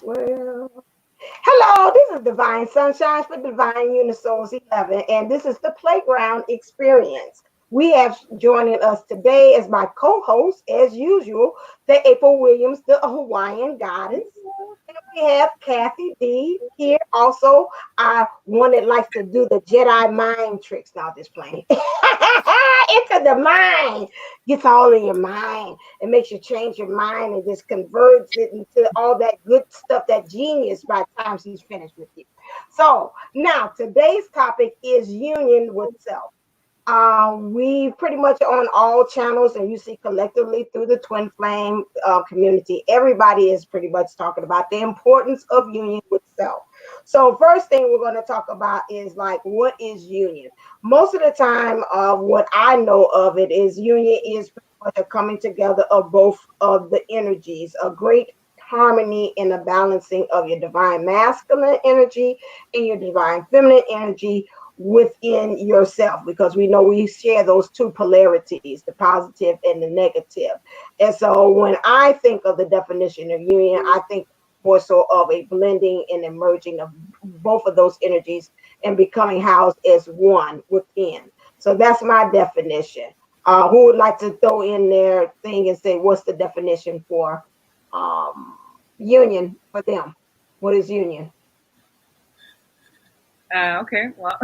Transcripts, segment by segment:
Well, hello, this is Divine Sunshine for Divine Unisouls 11, and this is the Playground Experience. We have joining us today as my co-host, as usual, the April Williams, the Hawaiian goddess. And we have Kathy D here. Also, one that likes to do the Jedi mind tricks. Now, just playing into the mind, gets all in your mind and makes you change your mind and just converts it into all that good stuff, that genius by the time she's finished with you. So now today's topic is union with self. We pretty much on all channels, and you see collectively through the Twin Flame community, everybody is pretty much talking about the importance of union with self. So, first thing we're going to talk about is like, what is union? Most of the time, what I know of it is union is pretty much a coming together of both of the energies, a great harmony and a balancing of your divine masculine energy and your divine feminine energy within yourself, because we know we share those two polarities, the positive and the negative. And so when I think of the definition of union, I think more so of a blending and emerging of both of those energies and becoming housed as one within. So that's my definition. Who would like to throw in their thing and say what's the definition for um, union for them? What is union? Okay, well,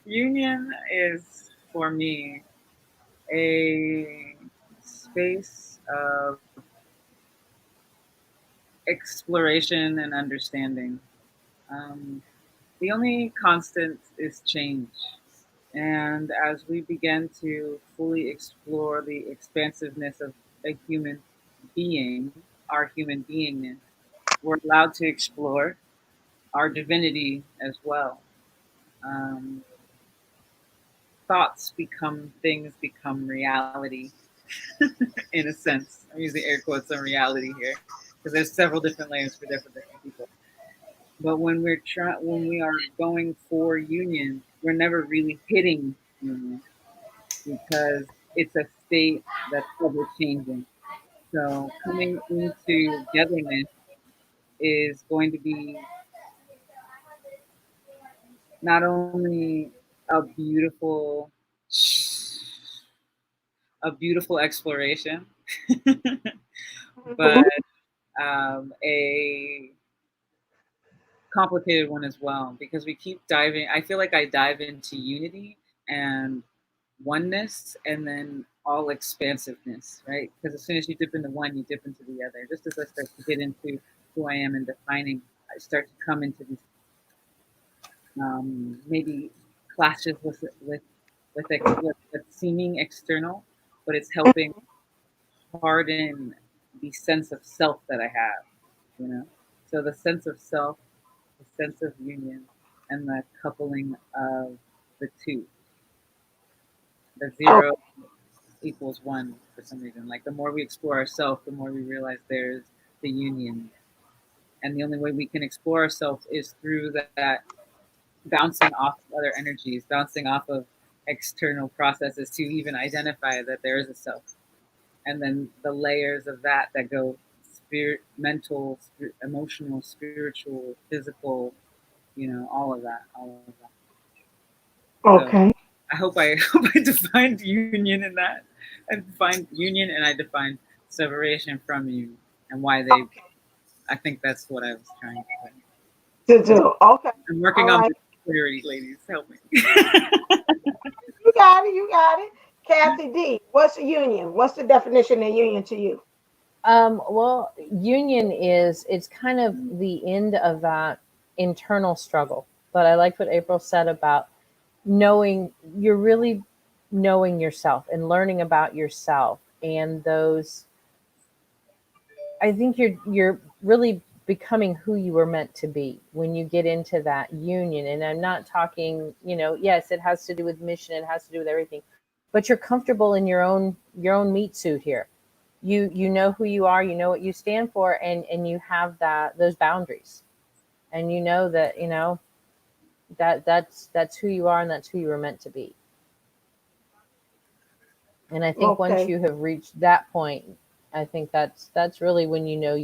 union is for me a space of exploration and understanding. Um, the only constant is change. And as we begin to fully explore the expansiveness of a human being, our human beingness, we're allowed to explore our divinity as well. Um, Thoughts become things, become reality in a sense. I'm using air quotes on reality here because there's several different layers for different people. But when we are going for union, we're never really hitting union because it's a state that's ever changing. So coming into togetherness is going to be not only beautiful a beautiful exploration, but a complicated one as well because we keep diving. I feel like I dive into unity and oneness and then all expansiveness, right? Because as soon as you dip into one, you dip into the other. Just as I start to get into who I am and defining, I start to come into these maybe clashes with seeming external, but it's helping harden the sense of self that I have, you know? So the sense of self, the sense of union, and the coupling of the two. The zero equals one for some reason. Like the more we explore ourselves, the more we realize there's the union. And the only way we can explore ourselves is through that bouncing off of other energies, bouncing off of external processes to even identify that there is a self. And then the layers of that go spirit, mental, emotional, spiritual, physical, all of that. So Okay. I hope I defined union in that. I defined union and I defined separation from you and why they. Okay. I think that's what I was trying to say. To do. Okay. I'm working All on right. the clarity, ladies. Help me. You got it. You got it. Kathy D, what's a union? What's the definition of union to you? Well, union is it's kind of the end of that internal struggle. But I like what April said about knowing you're really knowing yourself and learning about yourself and those I think you're really becoming who you were meant to be when you get into that union. And I'm not talking, yes, it has to do with mission, it has to do with everything, but you're comfortable in your own meat suit here. You know who you are, you know what you stand for, and you have those boundaries, and you know that that's who you are and that's who you were meant to be. And I think once Okay. you have reached that point, I think that's really when you know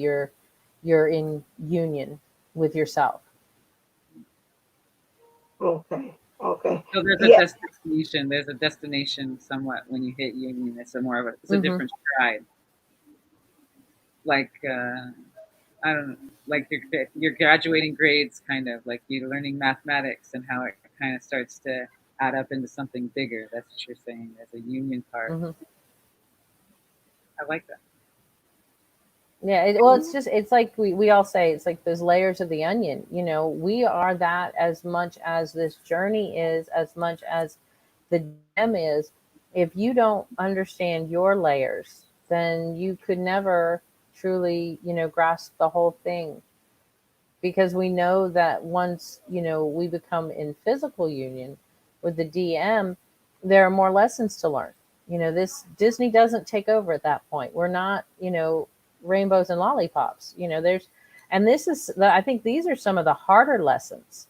you're in union with yourself. Okay. Okay. So there's a Yeah. destination. There's a destination somewhat when you hit union. It's a more of a, it's a Mm-hmm. different stride. Like I don't know, like your graduating grades, kind of like you're learning mathematics and how it kind of starts to add up into something bigger. That's what you're saying. There's a union part. Mm-hmm. I like that. Yeah, well, it's just, it's like we all say, it's like those layers of the onion. You know, we are that as much as this journey is, as much as the DM is. If you don't understand your layers, then you could never truly, grasp the whole thing. Because we know that once, we become in physical union with the DM, there are more lessons to learn. This Disney doesn't take over at that point. We're not, rainbows and lollipops. And this is, I think these are some of the harder lessons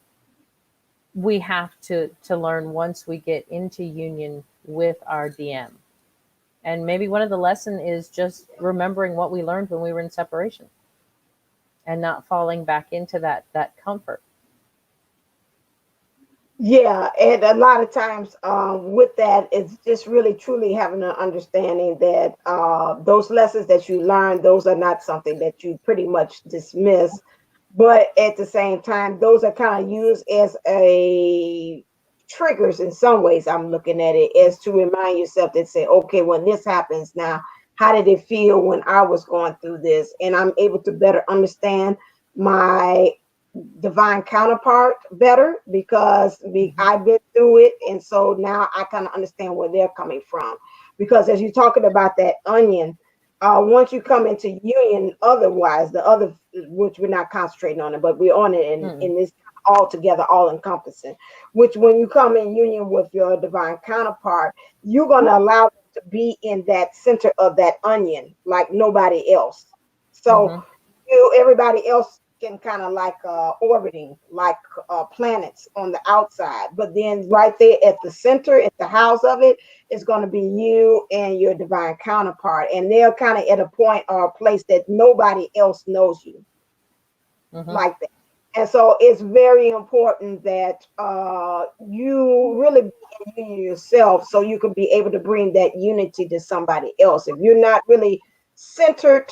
we have to learn once we get into union with our DM. And maybe one of the lesson is just remembering what we learned when we were in separation and not falling back into that comfort. Yeah, and a lot of times with that, it's just really truly having an understanding that those lessons that you learn, those are not something that you pretty much dismiss, but at the same time, those are kind of used as a triggers in some ways. I'm looking at it as to remind yourself that say, okay, when this happens now, how did it feel when I was going through this? And I'm able to better understand my divine counterpart better because Mm-hmm. I've been through it, and so now I kind of understand where they're coming from. Because as you're talking about that onion, once you come into union, otherwise the other, which we're not concentrating on it, but we're on it Mm-mm. in this all together, all encompassing. Which when you come in union with your divine counterpart, you're gonna allow them to be in that center of that onion like nobody else. So Mm-hmm. everybody else can kind of like orbiting like planets on the outside, but then right there at the center, at the house of it, is going to be you and your divine counterpart, and they're kind of at a point or a place that nobody else knows you Mm-hmm. like that. And so it's very important that you really be in yourself so you can be able to bring that unity to somebody else. If you're not really centered,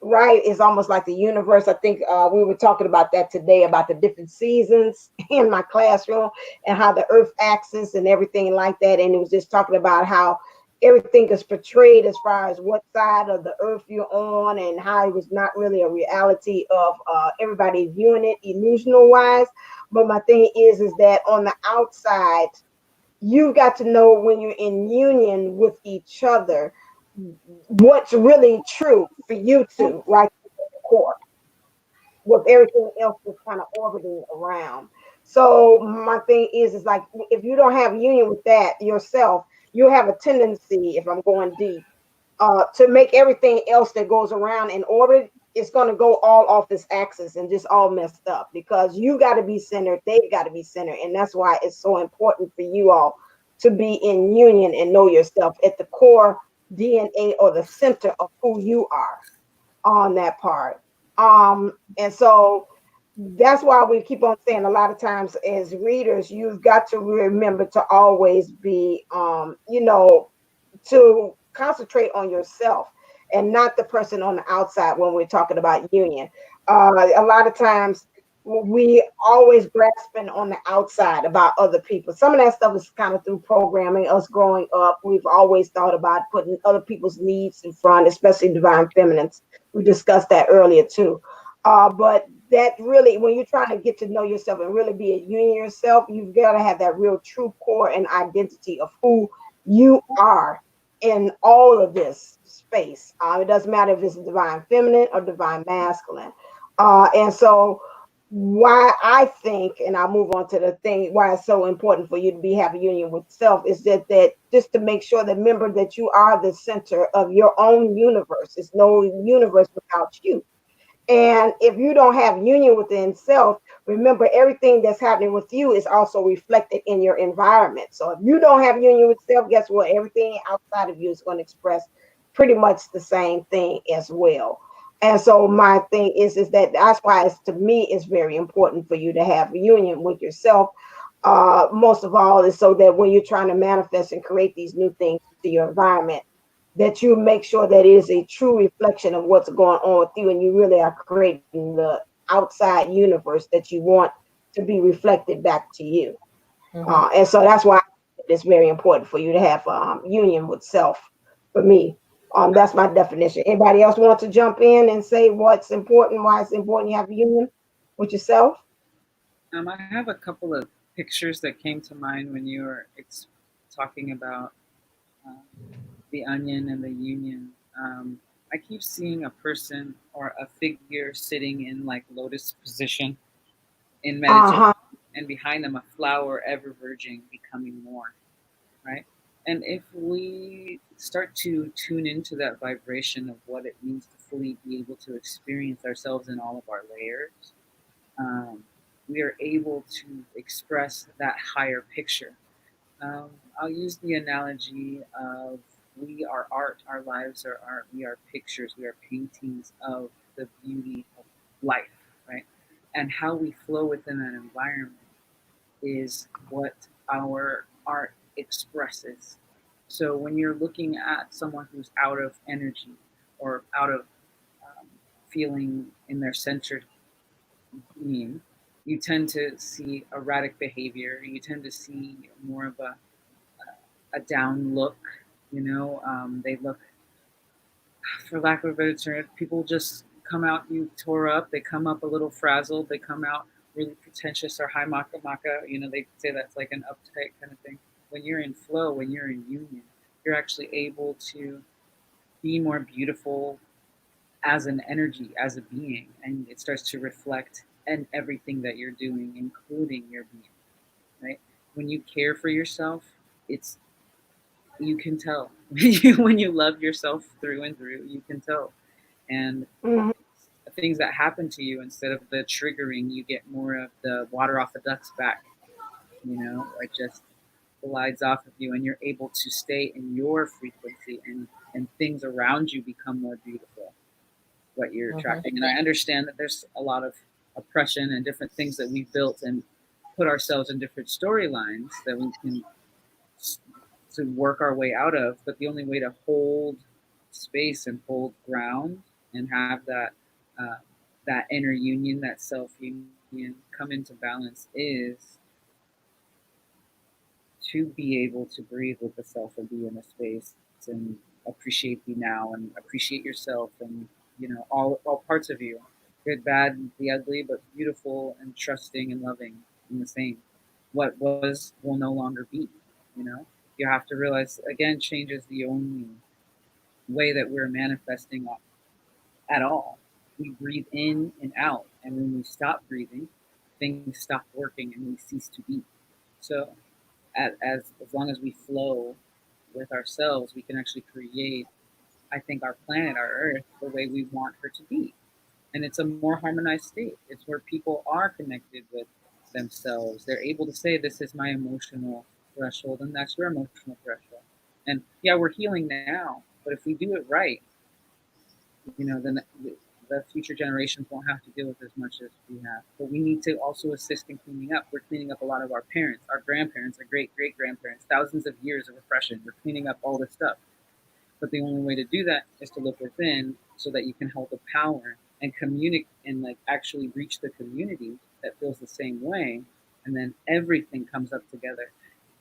right, it's almost like the universe. I think we were talking about that today about the different seasons in my classroom and how the earth axis and everything like that. And it was just talking about how everything is portrayed as far as what side of the earth you're on and how it was not really a reality of everybody viewing it illusional wise. But my thing is that on the outside, you've got to know when you're in union with each other what's really true for you two, right at the core, with everything else just kind of orbiting around. So my thing is like if you don't have union with that yourself, you have a tendency, if I'm going deep, to make everything else that goes around in orbit, it's going to go all off this axis and just all messed up because you got to be centered, they've got to be centered, and that's why it's so important for you all to be in union and know yourself at the core DNA or the center of who you are on that part. And so that's why we keep on saying a lot of times as readers, you've got to remember to always be, to concentrate on yourself and not the person on the outside when we're talking about union. A lot of times we always grasping on the outside about other people. Some of that stuff is kind of through programming. Us growing up, we've always thought about putting other people's needs in front, especially divine feminines. We discussed that earlier too. But that really, when you're trying to get to know yourself and really be a union yourself, you've got to have that real true core and identity of who you are in all of this space. It doesn't matter if it's divine feminine or divine masculine. And so why I think, and I'll move on to the thing why it's so important for you to be have a union with self is that just to make sure that remember that you are the center of your own universe. There's no universe without you. And if you don't have union within self, remember everything that's happening with you is also reflected in your environment. So if you don't have union with self, guess what? Everything outside of you is going to express pretty much the same thing as well. And so my thing is that that's why it's, to me, it's very important for you to have a union with yourself. Most of all is so that when you're trying to manifest and create these new things to your environment, that you make sure that it is a true reflection of what's going on with you, and you really are creating the outside universe that you want to be reflected back to you. Mm-hmm. And so that's why it's very important for you to have union with self. For me, that's my definition. Anybody else want to jump in and say what's important, why it's important you have a union with yourself? I have a couple of pictures that came to mind when you were talking about um, the onion and the union. I keep seeing a person or a figure sitting in like lotus position in meditation, Uh-huh. and behind them a flower ever verging, becoming more, right? And if we start to tune into that vibration of what it means to fully be able to experience ourselves in all of our layers, um, we are able to express that higher picture. Um, I'll use the analogy of we are art, our lives are art, we are pictures, we are paintings of the beauty of life, right? And how we flow within that environment is what our art expresses. So when you're looking at someone who's out of energy or out of um, feeling in their centered being, you tend to see erratic behavior. You tend to see more of a down look. They look, for lack of a better term, people just come out you tore up. They come up a little frazzled. They come out really pretentious or high maka maka. They say that's like an uptight kind of thing. When you're in flow, when you're in union, you're actually able to be more beautiful as an energy, as a being, and it starts to reflect in everything that you're doing, including your being. Right? When you care for yourself, it's you can tell when you love yourself through and through. You can tell, and Mhm. things that happen to you, instead of the triggering, you get more of the water off a duck's back. It just glides off of you, and you're able to stay in your frequency, and things around you become more beautiful. What you're Mm-hmm. attracting, and I understand that there's a lot of oppression and different things that we've built and put ourselves in different storylines that we can to work our way out of. But the only way to hold space and hold ground and have uh, that inner union, that self union, come into balance is to be able to breathe with the self and be in a space and appreciate the now and appreciate yourself and all parts of you, good, bad, the ugly, but beautiful and trusting and loving in the same. What was will no longer be. You know, you have to realize again, change is the only way that we're manifesting at all. We breathe in and out, and when we stop breathing, things stop working and we cease to be. So as long as we flow with ourselves, we can actually create, I think, our planet, our Earth, the way we want her to be. And it's a more harmonized state. It's where people are connected with themselves. They're able to say, "This is my emotional threshold," and that's your emotional threshold. And yeah, we're healing now, but if we do it right, then the future generations won't have to deal with as much as we have. But we need to also assist in cleaning up. We're cleaning up a lot of our parents, our grandparents, our great great grandparents, thousands of years of oppression. We're cleaning up all this stuff. But the only way to do that is to look within so that you can hold the power and communicate and like actually reach the community that feels the same way. And then everything comes up together.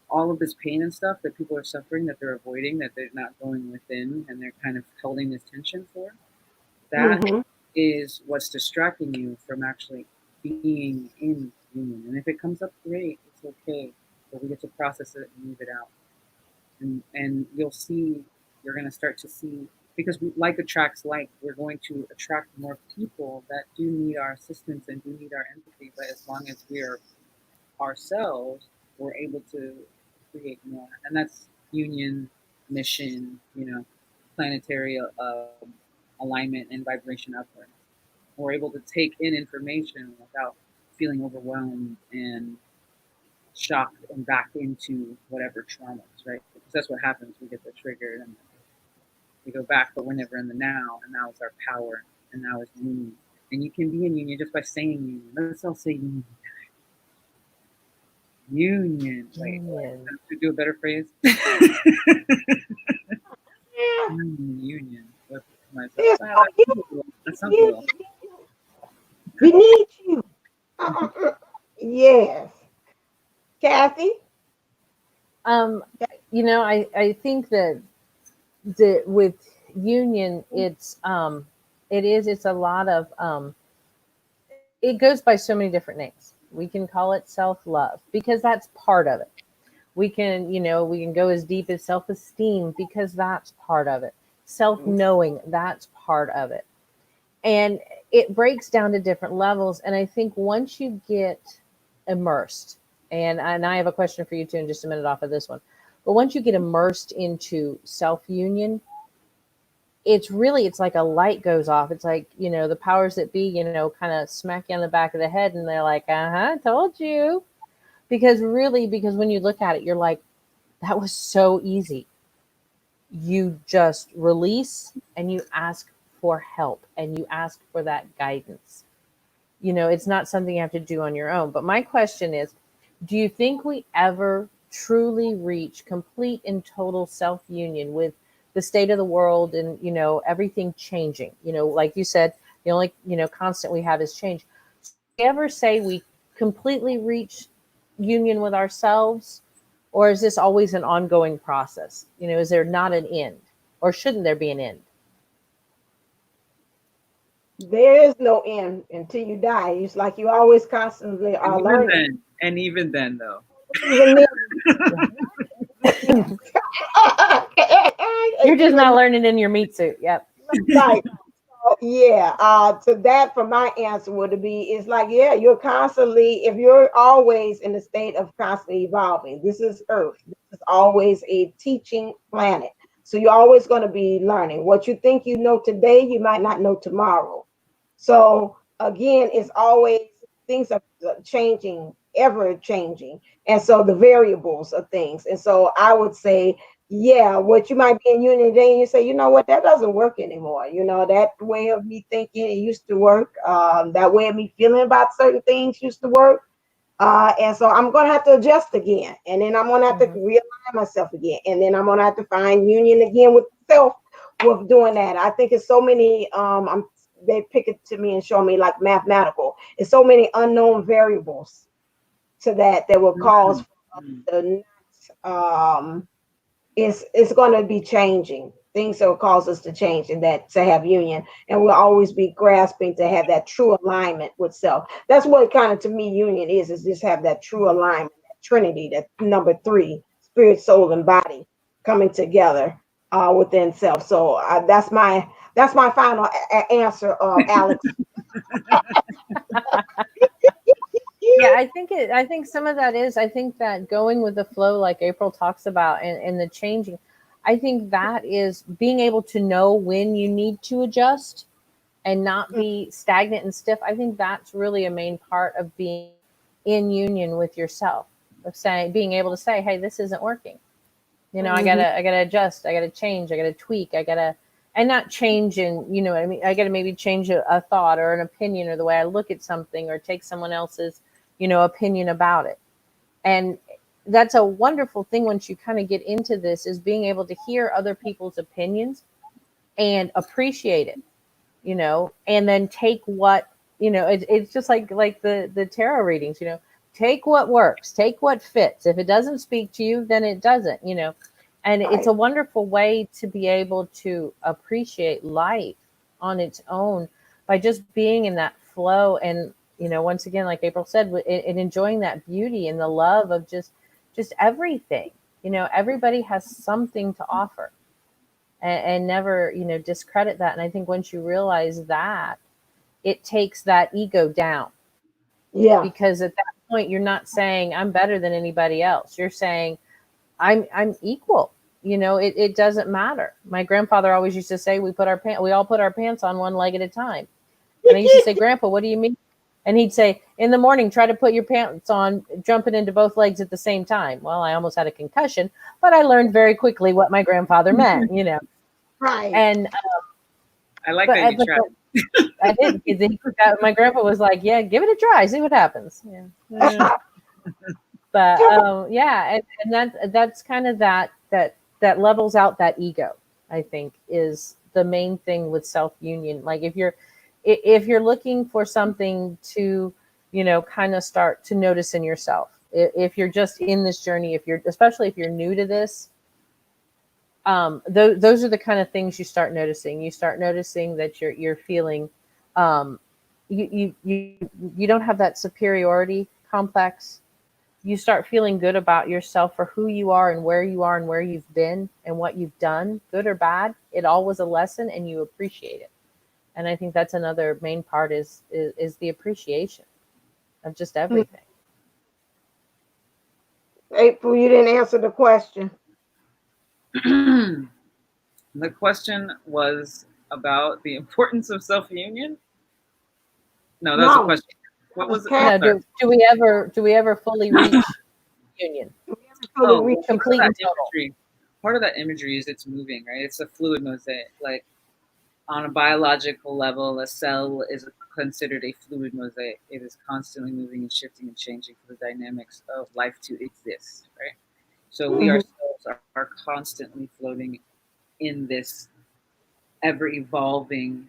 All of this pain and stuff that people are suffering, that they're avoiding, that they're not going within, and they're kind of holding this tension for, that Mhm. is what's distracting you from actually being in union. And if it comes up, great, it's okay. But we get to process it and move it out. And you'll see, you're going to start to see, because like attracts like, we're going to attract more people that do need our assistance and do need our empathy. But as long as we're ourselves, we're able to create more. And that's union, mission, planetary alignment and vibration upward. We're able to take in information without feeling overwhelmed and shocked and back into whatever traumas, right? Because that's what happens. We get the trigger and we go back, but we're never in the now, and now is our power. and now it's union. And you can be in union just by saying union. Let's all say union. Union. Wait, Union. to do a better phrase. Yeah. Union with myself. There's Ah, no that sounds you. well. We need you. Yes. Kathy? Um, I think that with union, it's a lot of it goes by so many different names. We can call it self-love because that's part of it. We can go as deep as self-esteem because that's part of it. Self-knowing, that's part of it. And it breaks down to different levels. And I think once you get immersed, and I have a question for you too in just a minute off of this one, but once you get immersed into self-union, it's like a light goes off. It's like, the powers that be, kind of smack you on the back of the head and they're like, told you. Because when you look at it, you're like, that was so easy. You just release and you ask for help and you ask for that guidance. It's not something you have to do on your own. But my question is, do you think we ever truly reach complete and total self-union with the state of the world and, everything changing? Like you said, the only, constant we have is change. Do you ever say we completely reach union with ourselves? Or is this always an ongoing process? Is there not an end? Or shouldn't there be an end? There is no end until you die. It's like you always constantly are learning. Even then, though. Even then. You're just not learning in your meat suit. Yep. Right. Yeah. To that, for my answer would be, it's like, yeah, you're constantly, if you're always in a state of constantly evolving, this is Earth. This is always a teaching planet. So you're always going to be learning. What you think you know today, you might not know tomorrow. So again, it's always, things are changing, ever changing. And so the variables of things. And so I would say, yeah, what you might be in union today, and you say, you know what, that doesn't work anymore. That way of me thinking, it used to work. That way of me feeling about certain things used to work. And so I'm going to have to adjust again. And then I'm going to have to realign myself again. And then I'm going to have to find union again with self with doing that. I think it's so many, they pick it to me and show me like mathematical. It's so many unknown variables to that will cause the it's going to be changing. Things that will cause us to change and that to have union. And we'll always be grasping to have that true alignment with self. That's what kind of to me union is just have that true alignment, that trinity, that number 3, spirit, soul, and body coming together within self. So that's my final answer, Alex. Yeah, I think some of that is, I think that going with the flow, like April talks about, and the changing, I think that is being able to know when you need to adjust and not be stagnant and stiff. I think that's really a main part of being in union with yourself, of being able to say, hey, this isn't working. I gotta adjust, I gotta change, I gotta tweak, and not change in, what I mean? I gotta maybe change a thought or an opinion or the way I look at something or take someone else's, opinion about it. And that's a wonderful thing once you kind of get into this, is being able to hear other people's opinions and appreciate it, and then take what, it's just like the tarot readings, take what works, take what fits. If it doesn't speak to you, then it doesn't, and it's a wonderful way to be able to appreciate life on its own by just being in that flow. And, once again, like April said, and enjoying that beauty and the love of just everything. Everybody has something to offer, and never, discredit that. And I think once you realize that, it takes that ego down. Yeah. Because at that point, you're not saying I'm better than anybody else. You're saying I'm equal. It doesn't matter. My grandfather always used to say, we all put our pants on one leg at a time. And I used to say, Grandpa, what do you mean? And he'd say, in the morning, try to put your pants on, jumping into both legs at the same time. Well, I almost had a concussion, but I learned very quickly what my grandfather meant, Right. And I like that you I did. My grandpa was like, "Yeah, give it a try, see what happens." Yeah. But yeah, and that's kind of that levels out that ego. I think is the main thing with self union. Like if you're looking for something to, kind of start to notice in yourself, if you're just in this journey, especially if you're new to this, those are the kind of things you start noticing. You start noticing that you're feeling, you don't have that superiority complex. You start feeling good about yourself for who you are and where you've been and what you've done, good or bad. It all was a lesson, and you appreciate it. And I think that's another main part is the appreciation of just everything. April, you didn't answer the question. The question was about the importance of self-union. No, that was a question. What was it? No, do we ever fully reach union? Complete and total. Part of that imagery is it's moving, right? It's a fluid mosaic. Like on a biological level, a cell is considered a fluid mosaic. It is constantly moving and shifting and changing for the dynamics of life to exist, right? So we ourselves are constantly floating in this ever evolving.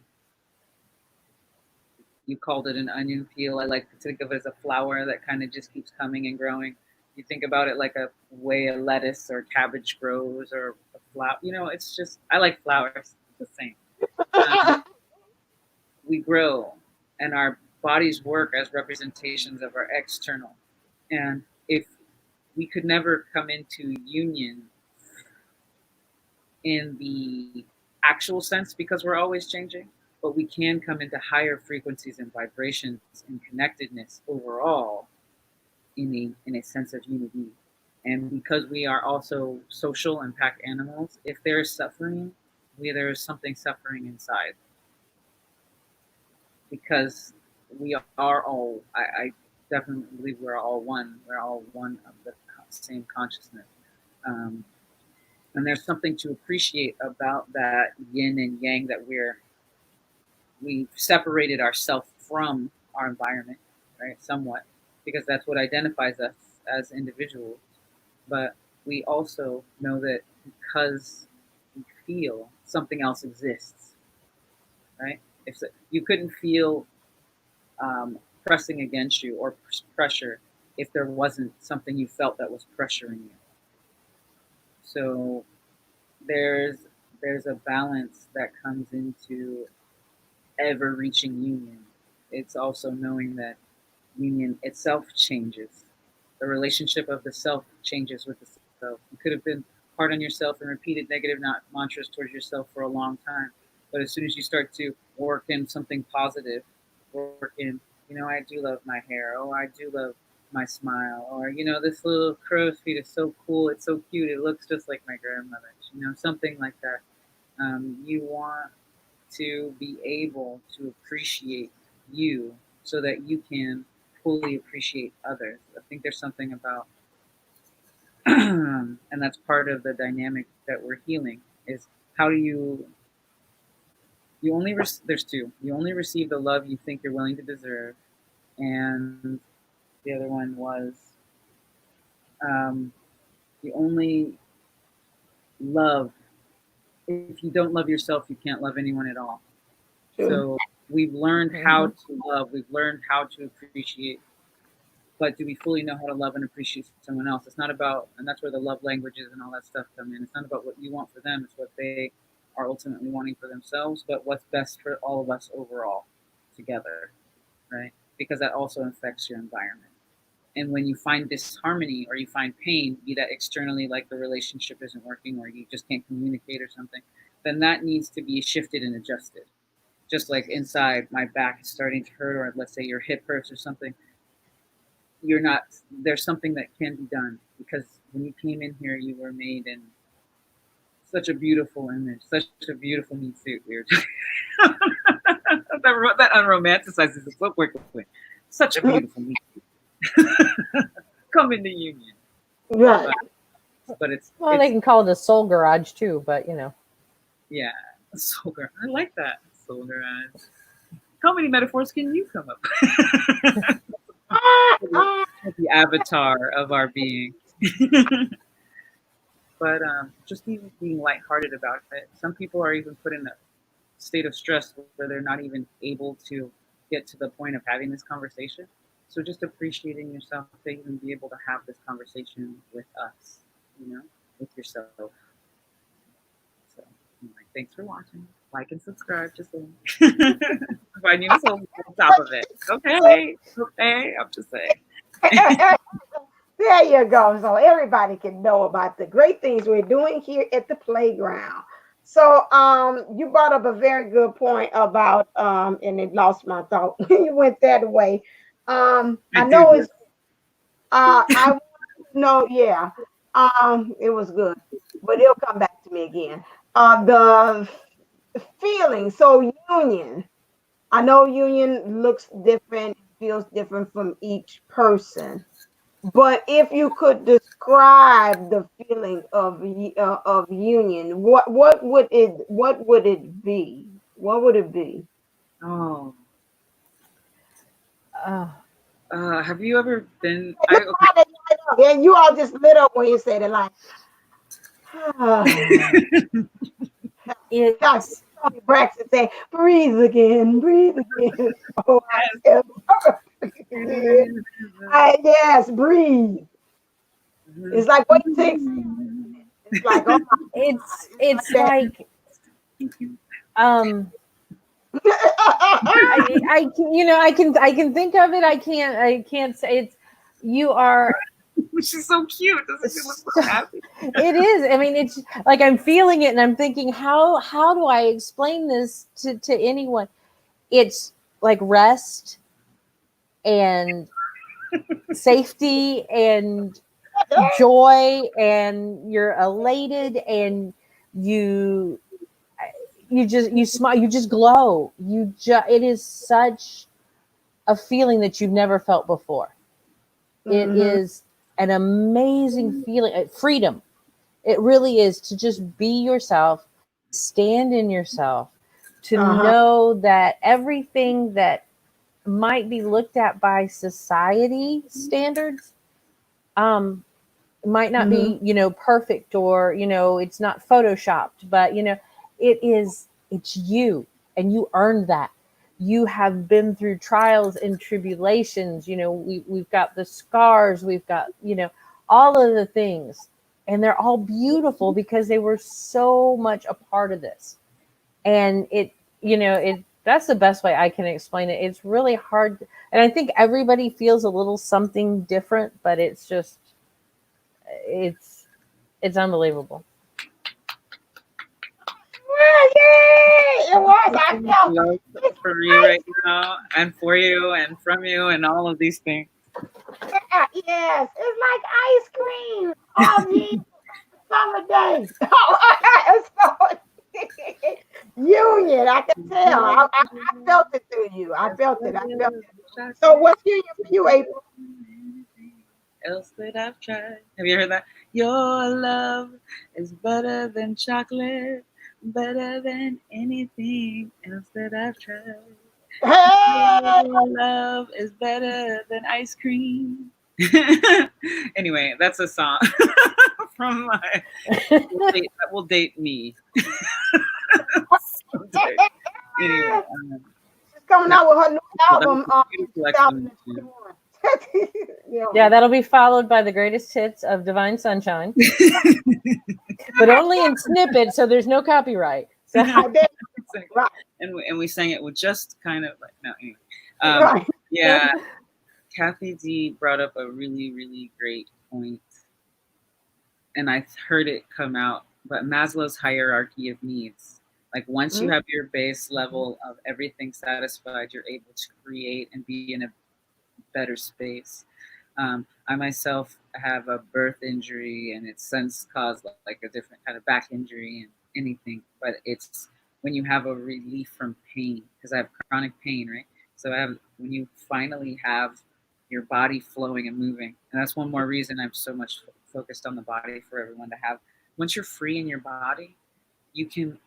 You called it an onion peel. I like to think of it as a flower that kind of just keeps coming and growing. You think about it like a way a lettuce or cabbage grows, or a flower. It's just, I like flowers. It's the same. We grow, and our bodies work as representations of our external. And if we could never come into union in the actual sense, because we're always changing, but we can come into higher frequencies and vibrations and connectedness overall in a sense of unity. And because we are also social and pack animals, if there is suffering, there is something suffering inside. Because we are all, I definitely believe we're all one. We're all one of the same consciousness. And there's something to appreciate about that yin and yang, that we've separated ourselves from our environment, right? Somewhat, because that's what identifies us as individuals. But we also know that because we feel, something else exists, right? If you couldn't feel pressing against you or pressure if there wasn't something you felt that was pressuring you. So there's a balance that comes into ever reaching union. It's also knowing that union itself changes. The relationship of the self changes with the self. You could have been hard on yourself and repeated negative mantras towards yourself for a long time. But as soon as you start to work in something positive, work in, I do love my hair. Oh, I do love my smile. Or, this little crow's feet is so cool. It's so cute. It looks just like my grandmother. Something like that. You want to be able to appreciate you so that you can fully appreciate others. I think there's something about, and that's part of the dynamic that we're healing, is how do you only, there's two. You only receive the love you think you're willing to deserve. And the other one was, you only love, if you don't love yourself, you can't love anyone at all. So we've learned how to love, we've learned how to appreciate, but do we fully know how to love and appreciate someone else? It's not about, and that's where the love languages and all that stuff come in. It's not about what you want for them, it's what they are ultimately wanting for themselves, but what's best for all of us overall together, right? Because that also affects your environment. And when you find disharmony or you find pain, be that externally, like the relationship isn't working or you just can't communicate or something, then that needs to be shifted and adjusted. Just like inside, my back is starting to hurt, or let's say your hip hurts or something, there's something that can be done, because when you came in here, you were made in such a beautiful image, such a beautiful meat suit. That unromanticizes it so quickly. Such a beautiful meat suit. Come into union. Right. But it's they can call it a soul garage too, but Yeah, soul garage. I like that, soul garage. How many metaphors can you come up Ah, with? ah. The avatar of our being. But just even being lighthearted about it. Some people are even put in a state of stress where they're not even able to get to the point of having this conversation. So just appreciating yourself to even be able to have this conversation with us, with yourself. So anyway, thanks for watching. Like and subscribe. Just saying. Provide you on top of it. Okay. Okay. I'm just saying. There you go. So everybody can know about the great things we're doing here at the playground. So you brought up a very good point about and it lost my thought when you went that way. I I know do. it's I want to know, yeah. It was good, but it'll come back to me again. The feeling, so union. I know union looks different, feels different from each person. But if you could describe the feeling of union, what would it be? What would it be? Oh. Oh, Have you ever been? Look Okay. how they light up. And you all just lit up when you said it, like, like it's Tony Braxton saying, "Breathe again, breathe again." Oh, I said, yes, breathe. It's like what it takes. It's like, oh my God, it's it's like um like that. I can think of it. I can't say it's you are. She's so cute. Doesn't she look so happy? It is. I mean, it's like I'm feeling it, and I'm thinking, how do I explain this to anyone? It's like rest and safety and joy, and you're elated, and you you smile, you just glow. It is such a feeling that you've never felt before. It Mhm. is an amazing feeling, freedom. It really is, to just be yourself, stand in yourself, to Uh-huh. know that everything that might be looked at by society standards might not Mhm. be, perfect, or, it's not photoshopped, but, it's you, and you earned that. You have been through trials and tribulations. We've got the scars, we've got, all of the things, and they're all beautiful because they were so much a part of this. And that's the best way I can explain it. It's really hard, and I think everybody feels a little something different, but it's it's unbelievable. Yeah, it was. I felt Love it's for you ice right now, and for you, and from you, and all of these things. cream. Yes, it's like ice cream. Oh, gee, summer day. Oh, so, union. I can tell. I felt it through you. I felt it. I felt it. So, what's union for you, April? Else that I've tried. Have you heard that? Your love is better than chocolate, better than anything else that I've tried. Hey, Your love is better than ice cream. Anyway, that's a song from my that will date me someday. Anyway, she's coming no, out with her new that was album a beautiful in explanation. 2021. Yeah, that'll be followed by the greatest hits of Divine Sunshine, but only in snippets, so there's no copyright. So Right, And we sang it with just kind of like no. Anyway, right. yeah. Kathy D brought up a really really great point, and I heard it come out. But Maslow's hierarchy of needs. Like once you Mhm. have your base level of everything satisfied, you're able to create and be in a better space. I myself have a birth injury, and it's since caused like a different kind of back injury and anything. But it's when you have a relief from pain, because I have chronic pain, right? So I have when you finally have your body flowing and moving, and that's one more reason I'm so much focused on the body for everyone to have. Once you're free in your body, you can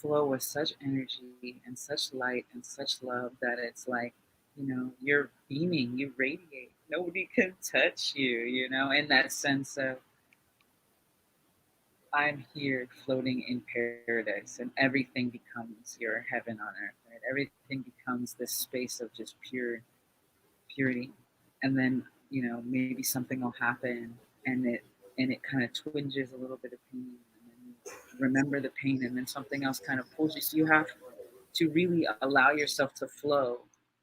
flow with such energy and such light and such love that it's like, you're beaming, you radiate. Nobody can touch you, in that sense of I'm here floating in paradise, and everything becomes your heaven on earth, right? Everything becomes this space of just purity. And then, maybe something will happen and it kind of twinges a little bit of pain, and then you remember the pain, and then something else kind of pulls you. So you have to really allow yourself to flow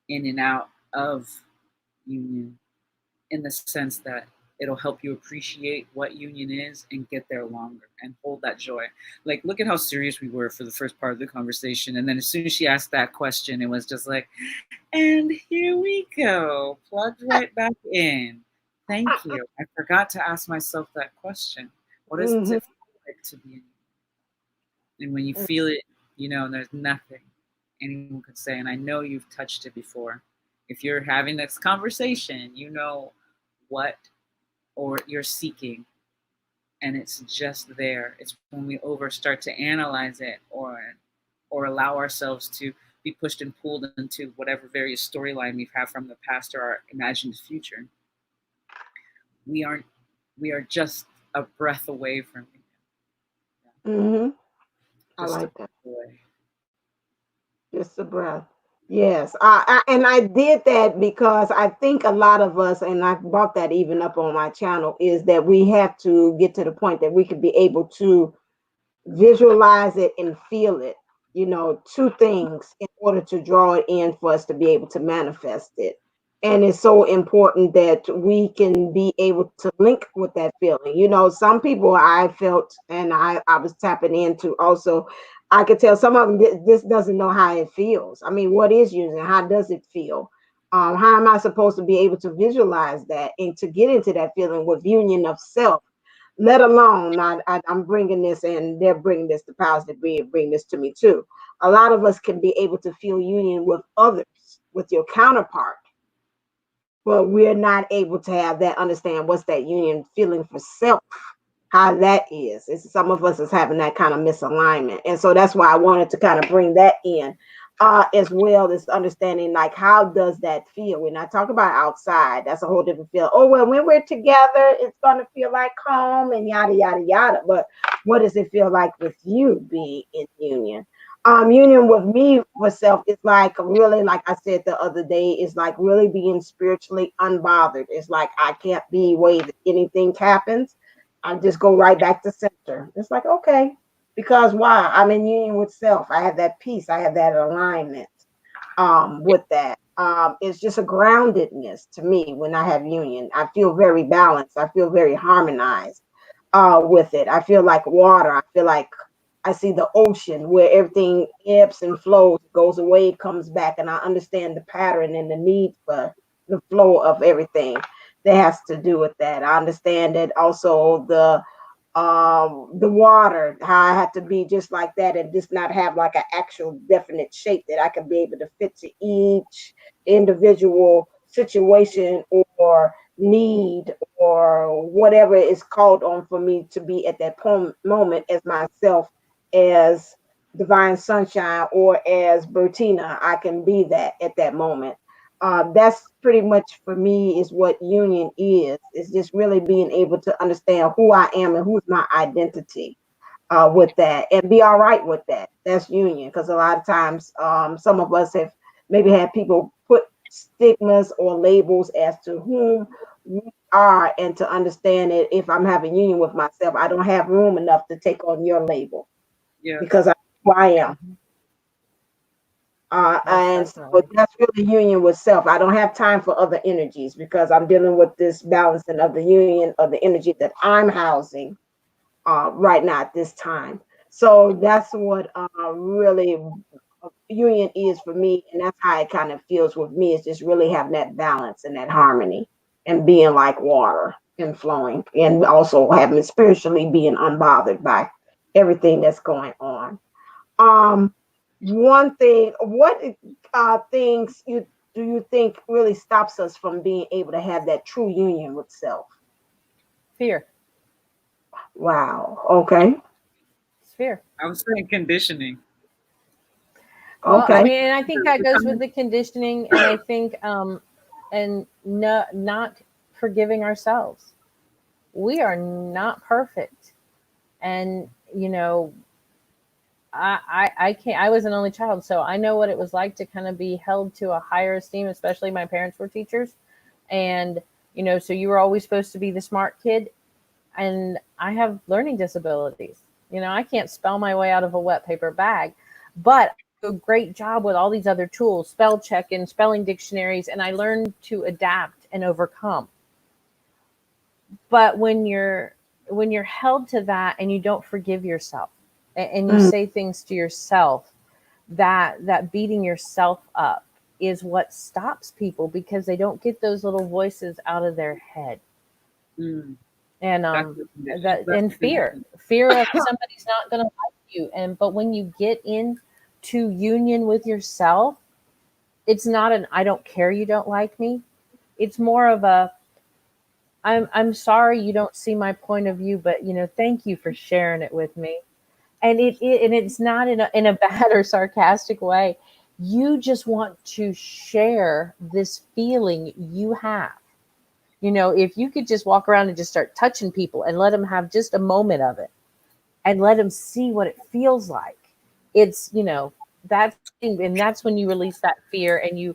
in and out of union, in the sense that it'll help you appreciate what union is and get there longer and hold that joy. Like, look at how serious we were for the first part of the conversation. And then as soon as she asked that question, it was just like, and here we go, plugged right back in. Thank you. I forgot to ask myself that question. What does it feel like to be in? And when you feel it, there's nothing anyone could say. And I know you've touched it before. If you're having this conversation, you know what or you're seeking, and it's just there. It's when we start to analyze it or allow ourselves to be pushed and pulled into whatever various storyline we've had from the past or our imagined future. We are just a breath away from it. Mm-hmm. I like that. Just a breath. Yes, and I did that because I think a lot of us, and I brought that even up on my channel, is that we have to get to the point that we could be able to visualize it and feel it, two things in order to draw it in for us to be able to manifest it. And it's so important that we can be able to link with that feeling. Some people I felt, and I was tapping into also, I could tell some of them this doesn't know how it feels. I mean, what is using? How does it feel? How am I supposed to be able to visualize that and to get into that feeling with union of self? Let alone, I'm bringing this, and they're bringing this, the powers that bring this to me too. A lot of us can be able to feel union with others, with your counterpart, but we're not able to have that, understand what's that union feeling for self, how that is. Some of us is having that kind of misalignment. And so that's why I wanted to kind of bring that in, as well as understanding, like, how does that feel? When I talk about outside, that's a whole different feel. Oh, well, when we're together, it's going to feel like home and yada, yada, yada. But what does it feel like with you being in union? Union with me, with self, is like really, like I said the other day, is like really being spiritually unbothered. It's like I can't be worried if anything happens. I just go right back to center. It's like, okay, because why? I'm in union with self. I have that peace. I have that alignment with that. It's just a groundedness to me when I have union. I feel very balanced. I feel very harmonized with it. I feel like water. I feel like I see the ocean where everything ebbs and flows, goes away, comes back, and I understand the pattern and the need for the flow of everything that has to do with that. I understand that also the water, how I have to be just like that and just not have like an actual definite shape that I can be able to fit to each individual situation or need or whatever is called on for me to be at that moment as myself, as divine sunshine or as Bertina. I can be that at that moment. That's pretty much for me is what union is. It's just really being able to understand who I am and who's my identity with that, and be all right with that. That's union. Because a lot of times, some of us have maybe had people put stigmas or labels as to whom we are, and to understand that if I'm having union with myself, I don't have room enough to take on your label. Yeah. Because who I am. And so that's really union with self. I don't have time for other energies because I'm dealing with this balancing of the union of the energy that I'm housing right now at this time. So that's what really union is for me. And that's how it kind of feels with me. It's just really having that balance and that harmony and being like water and flowing, and also having spiritually being unbothered by everything that's going on. One thing, what things do you think really stops us from being able to have that true union with self? Fear. Wow. Okay. It's fear. I was saying conditioning. Well, I Okay. mean, and I think that goes with the conditioning, and I think, and not forgiving ourselves. We are not perfect, and I can't. I was an only child, so I know what it was like to kind of be held to a higher esteem. Especially my parents were teachers, and so you were always supposed to be the smart kid, and I have learning disabilities. I can't spell my way out of a wet paper bag, but I do a great job with all these other tools, spell check and spelling dictionaries, and I learned to adapt and overcome. But when you're held to that and you don't forgive yourself, and you Mm. say things to yourself, that beating yourself up is what stops people, because they don't get those little voices out of their head. Mm, And that's the condition. that That's and the condition. fear of somebody's not going to like you. But when you get into union with yourself, it's not an I don't care you don't like me. It's more of a I'm sorry you don't see my point of view, but thank you for sharing it with me. And it's not in a bad or sarcastic way. You just want to share this feeling you have. If you could just walk around and just start touching people and let them have just a moment of it, and let them see what it feels like. It's, that's when you release that fear, and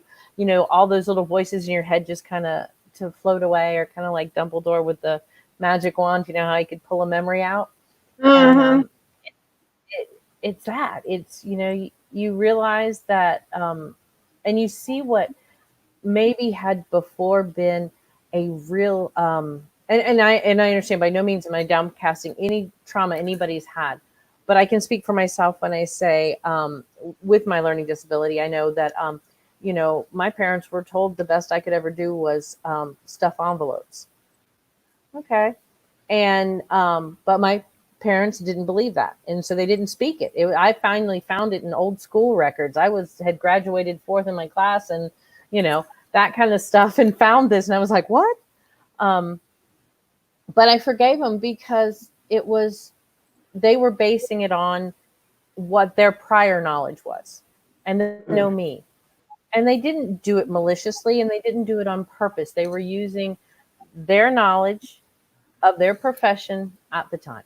all those little voices in your head just kind of to float away, or kind of like Dumbledore with the magic wand, how he could pull a memory out. And Mm-hmm. it's that it's, you realize that, and you see what maybe had before been a real, and I understand, by no means am I downcasting any trauma anybody's had, but I can speak for myself when I say, with my learning disability, I know that, my parents were told the best I could ever do was, stuff envelopes. Okay. And but my parents didn't believe that, and so they didn't speak it. I finally found it in old school records. Had graduated fourth in my class, and that kind of stuff, and found this, and I was like, what? um but I forgave them, because they were basing it on what their prior knowledge was, and they know me, and they didn't do it maliciously, and they didn't do it on purpose. They were using their knowledge of their profession at the time.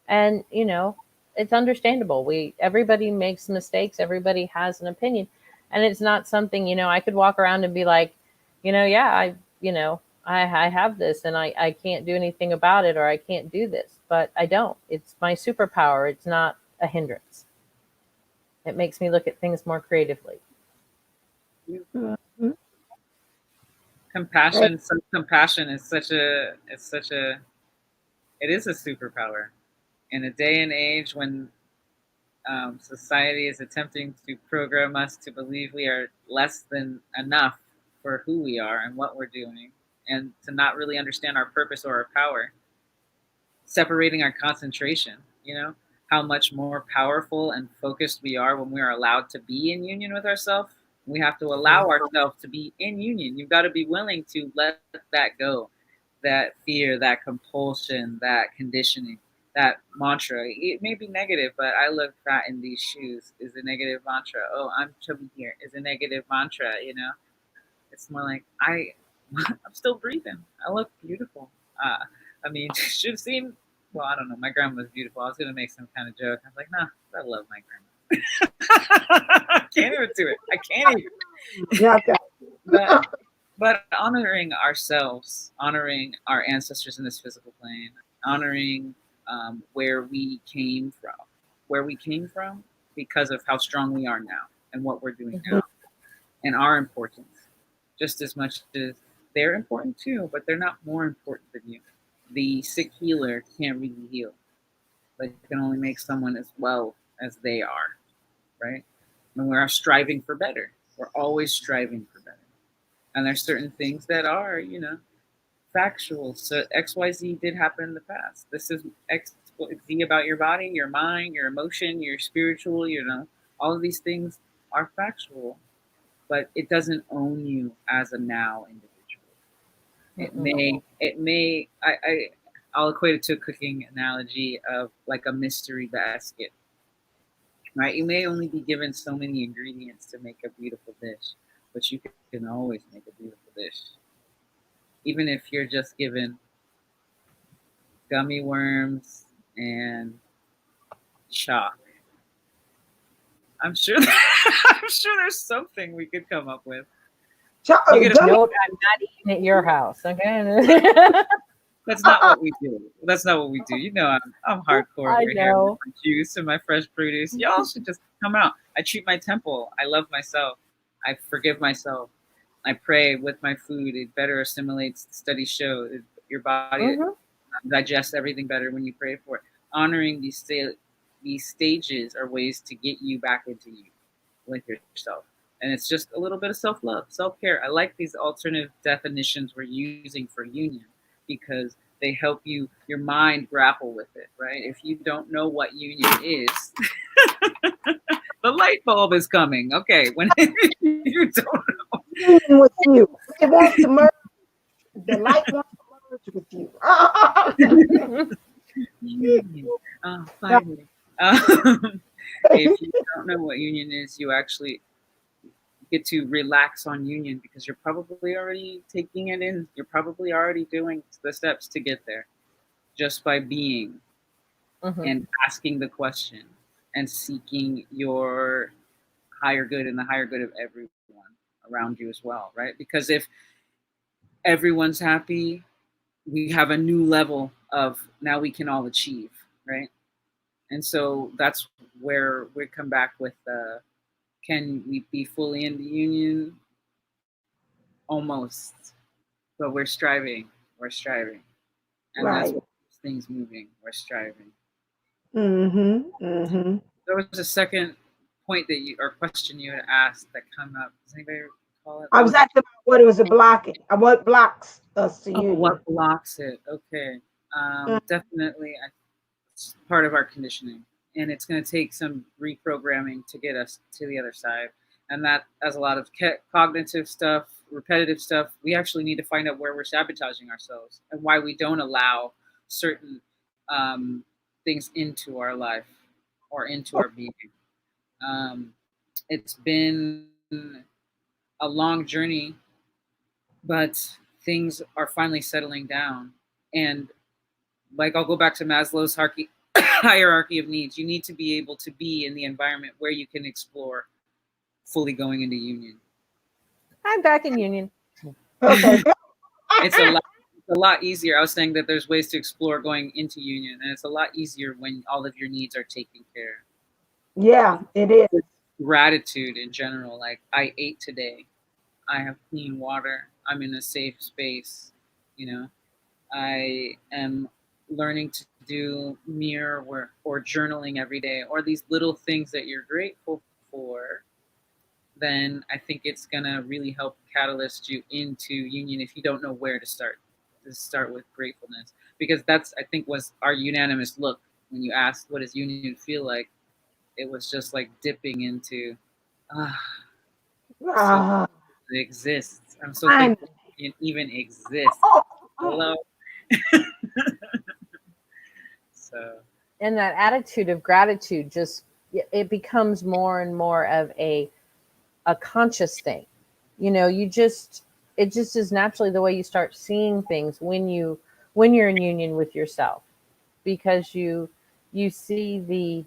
And it's understandable. Everybody makes mistakes, everybody has an opinion, and it's not something, I could walk around and be like, yeah, I have this, and I can't do anything about it, or I can't do this, but I don't. It's my superpower. It's not a hindrance. It makes me look at things more creatively. Mm-hmm. Compassion, self-compassion is it is a superpower in a day and age when society is attempting to program us to believe we are less than enough for who we are and what we're doing, and to not really understand our purpose or our power, separating our concentration. How much more powerful and focused we are when we are allowed to be in union with ourselves. We have to allow ourselves to be in union. You've got to be willing to let that go, that fear, that compulsion, that conditioning, that mantra. It may be negative, but I look fat in these shoes is a negative mantra. Oh, I'm chubby here is a negative mantra. It's more like I'm still breathing. I look beautiful. I mean, should have seen. Well, I don't know. My grandma was beautiful. I was gonna make some kind of joke. I was like, nah, I love my grandma. I can't even do it. I can't even. Okay. But but honoring ourselves, honoring our ancestors in this physical plane, honoring where we came from, because of how strong we are now and what we're doing now, and our importance, just as much as they're important too, but they're not more important than you. The sick healer can't really heal, but can only make someone as well as they are, right? And we're striving for better. We're always striving for better. And there's certain things that are, factual. So XYZ did happen in the past. This is XYZ about your body, your mind, your emotion, your spiritual, all of these things are factual, but it doesn't own you as a now individual. I'll equate it to a cooking analogy of like a mystery basket. right? You may only be given so many ingredients to make a beautiful dish, but you can always make a beautiful dish. Even if you're just given gummy worms and chalk. I'm sure I'm sure there's something we could come up with. You could Gummy. Note, I'm not eating at your house, okay? That's not what we do. That's not what we do. You know, I'm hardcore I over here with know. my juice and my fresh produce. Y'all should just come out. I treat my temple. I love myself. I forgive myself. I pray with my food. It better assimilates. Studies show your body Mhm. digests everything better when you pray for it. Honoring these stages are ways to get you back into you with yourself. And it's just a little bit of self love, self care. I like these alternative definitions we're using for union because they help your mind grapple with it, right? If you don't know what union is, the light bulb is coming. Okay, when you don't know. Union with you. It wants to merge. The light wants to merge with you. Union. Finally. If you don't know what union is, you actually get to relax on union because you're probably already taking it in. You're probably already doing the steps to get there just by being Mhm. and asking the question and seeking your higher good and the higher good of everyone around you as well, right? Because if everyone's happy, we have a new level of now we can all achieve, right? And so that's where we come back with can we be fully in the union? Almost, but we're striving. We're striving, and that's Right. what keeps things moving. We're striving. Mm-hmm. Mm-hmm. There was a second point that you or question you had asked that come up. Does anybody recall it? I What was was it? asking about what it was a blocking. What blocks us to Oh, union? what blocks it? Okay, Mm. definitely. It's part of our conditioning, and it's going to take some reprogramming to get us to the other side. And that has a lot of cognitive stuff, repetitive stuff. We actually need to find out where we're sabotaging ourselves and why we don't allow certain um, things into our life or into our being. Um, it's been a long journey, but things are finally settling down. And like I'll go back to Maslow's hierarchy of needs. You need to be able to be in the environment where you can explore fully going into union. I'm back in union. Okay. It's a lot easier. I was saying that there's ways to explore going into union, and it's a lot easier when all of your needs are taken care Yeah, of. it is. Gratitude in general, like I ate today, I have clean water, I'm in a safe space, you know, I am learning to do mirror work or journaling every day, or these little things that you're grateful for, then I think it's gonna really help catalyst you into union if you don't know where to start. Just start with gratefulness. Because that's I think was our unanimous look when you asked what does union feel like? It was just like dipping into ah so Ah, it exists. I'm so I'm. thankful it even exists. Oh, oh. Hello. So And that attitude of gratitude just it becomes more and more of a conscious thing. You know, you just it just is naturally the way you start seeing things when you're in union with yourself because you see the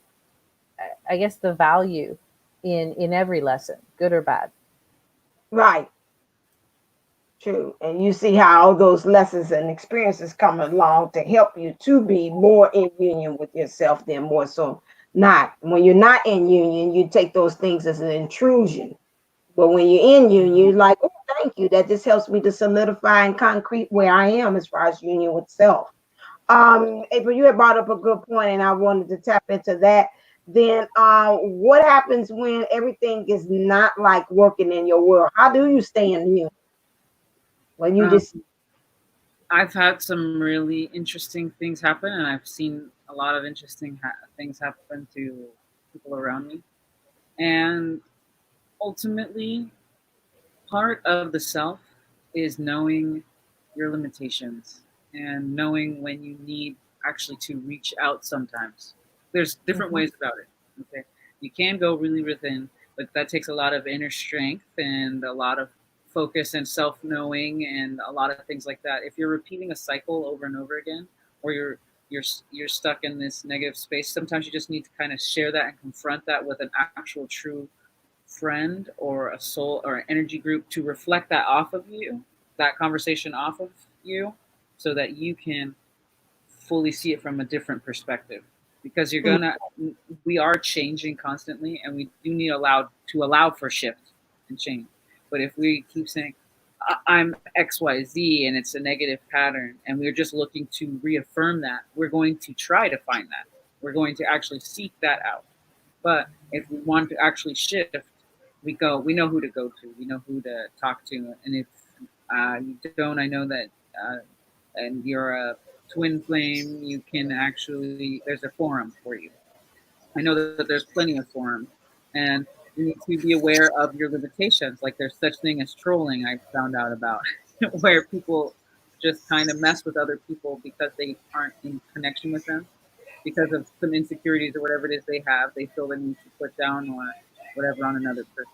I guess the value in every lesson, good or bad. Right. True. And you see how all those lessons and experiences come along to help you to be more in union with yourself than more so not. When you're not in union, you take those things as an intrusion. But when you're in union, you're like, oh, thank you. That just helps me to solidify and concrete where I am as far as union with self. April, you had brought up a good point, and I wanted to tap into that. Then, what happens when everything is not like working in your world? How do you stay in union when you um, just I've had some really interesting things happen, and I've seen a lot of interesting things happen to people around me. And ultimately, part of the self is knowing your limitations and knowing when you need actually to reach out sometimes. There's different Mhm. ways about it. Okay. You can go really within, but that takes a lot of inner strength and a lot of focus and self-knowing and a lot of things like that. If you're repeating a cycle over and over again, or you're you're stuck in this negative space, sometimes you just need to kind of share that and confront that with an actual true friend or a soul or an energy group to reflect that off of you, that conversation off of you, so that you can fully see it from a different perspective. Because we are changing constantly, and we do need allow for shift and change. But if we keep saying I'm XYZ and it's a negative pattern, and we're just looking to reaffirm that, we're going to try to find that. We're going to actually seek that out. But if we want to actually shift, we know who to go to, we know who to talk to. And if you don't, I know that, and you're a twin flame, you can actually, there's a forum for you. I know that there's plenty of forums, and you need to be aware of your limitations. Like there's such thing as trolling, I found out about, where people just kind of mess with other people because they aren't in connection with them, because of some insecurities or whatever it is they have. They feel the need to put down or whatever on another person.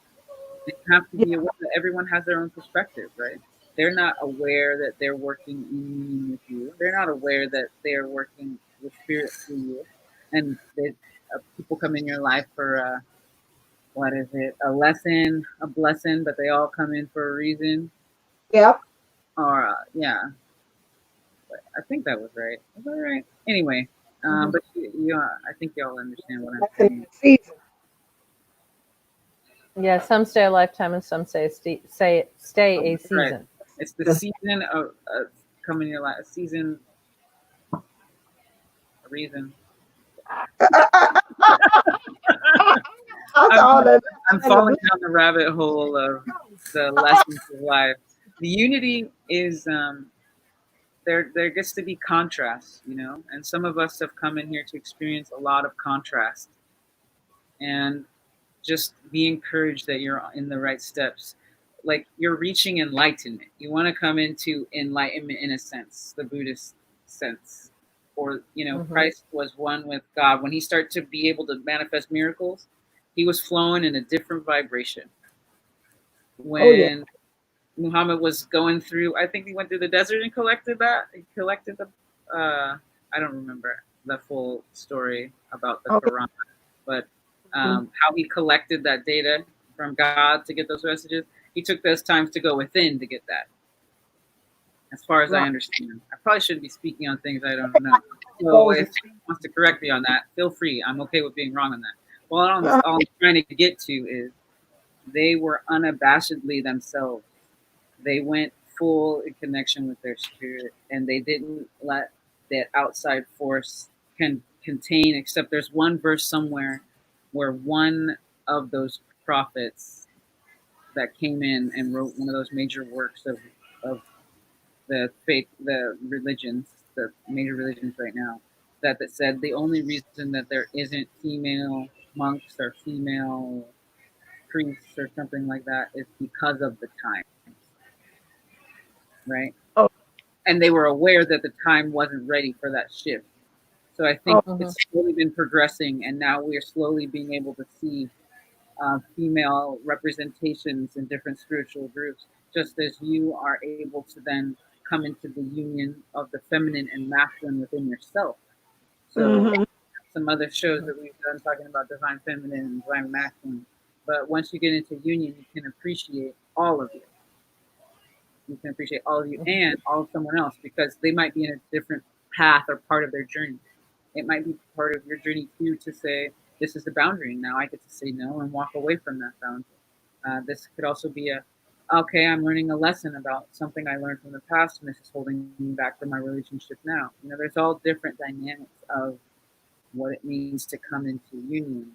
You have to be aware that everyone has their own perspective, right? They're not aware that they're working in union with you. They're not aware that they're working with spirit through you. And people come in your life for what is it? A lesson, a blessing, but they all come in for a reason. Yep. Or yeah, I think that was right. Was that right? Anyway, but I think y'all understand what I'm saying. Season. Yeah, some stay a lifetime and some stay a season. Right. It's the season of coming in your life. A season, a reason. I'm falling down the rabbit hole of the lessons of life. The unity is there gets to be contrast, you know, and some of us have come in here to experience a lot of contrast, and just be encouraged that you're in the right steps. Like you're reaching enlightenment. You want to come into enlightenment in a sense, the Buddhist sense. Or, you know, Christ was one with God. When he started to be able to manifest miracles, he was flowing in a different vibration. When Muhammad was going through, I think he went through the desert and collected that. He collected the, I don't remember the full story about the Quran, but how he collected that data from God to get those messages. He took those times to go within to get that. As far as I understand, I probably shouldn't be speaking on things I don't know. So if someone wants to correct me on that, feel free. I'm okay with being wrong on that. Well, all I'm trying to get to is they were unabashedly themselves. They went full in connection with their spirit, and they didn't let that outside force contain, except there's one verse somewhere where one of those prophets that came in and wrote one of those major works of the faith, the religions, the major religions right now, that said the only reason that there isn't female monks or female priests or something like that is because of the time, right? And they were aware that the time wasn't ready for that shift. So I think it's slowly been progressing, and now we're slowly being able to see female representations in different spiritual groups, just as you are able to then come into the union of the feminine and masculine within yourself. So some other shows that we've done talking about divine feminine and divine masculine. But once you get into union, you can appreciate all of you. You can appreciate all of you and all of someone else, because they might be in a different path or part of their journey. It might be part of your journey too to say, this is the boundary. Now I get to say no and walk away from that boundary. This could also be okay, I'm learning a lesson about something I learned from the past, and this is holding me back from my relationship now. You know, there's all different dynamics of what it means to come into union.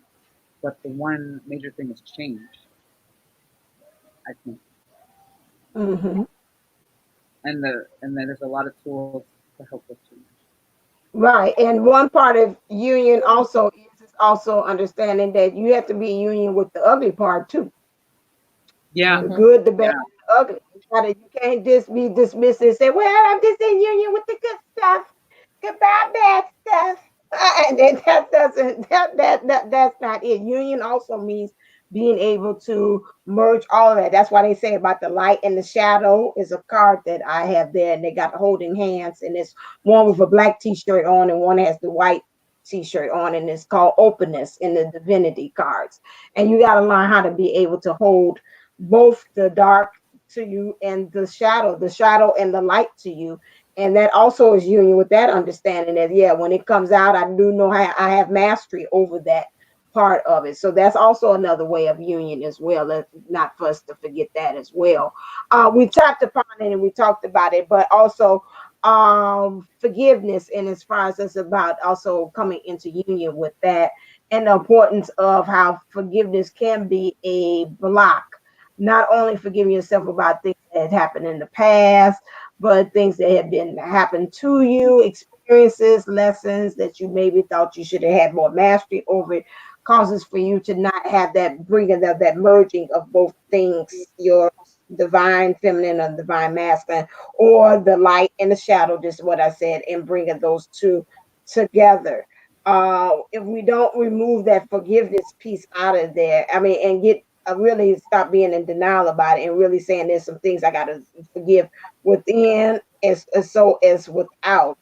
But the one major thing is change, I think. And then there's a lot of tools to help with change. Right. And one part of union also is also understanding that you have to be in union with the ugly part too. Yeah. The good, the bad, the ugly. You can't just be dismissive and say, well, I'm just in union with the good stuff. Goodbye, bad stuff. And that doesn't that's not it. Union also means being able to merge all of that. That's why they say about the light and the shadow is a card that I have there, and they got holding hands, and it's one with a black t-shirt on and one has the white t-shirt on, and it's called openness in the divinity cards. And you got to learn how to be able to hold both the dark to you and the shadow and the light to you. And that also is union with that understanding that, yeah, when it comes out, I do know how I have mastery over that part of it. So that's also another way of union as well. Not for us to forget that as well. We talked upon it and we talked about it, but also forgiveness, and as far as it's about also coming into union with that, and the importance of how forgiveness can be a block. Not only forgiving yourself about things that had happened in the past, but things that have been happened to you, experiences, lessons that you maybe thought you should have had more mastery over it, causes for you to not have that bringing that merging of both things, your divine feminine and divine masculine, or the light and the shadow, just what I said, and bringing those two together. If we don't remove that forgiveness piece out of there, I mean, and get really stop being in denial about it and really saying there's some things I got to forgive within as so as without,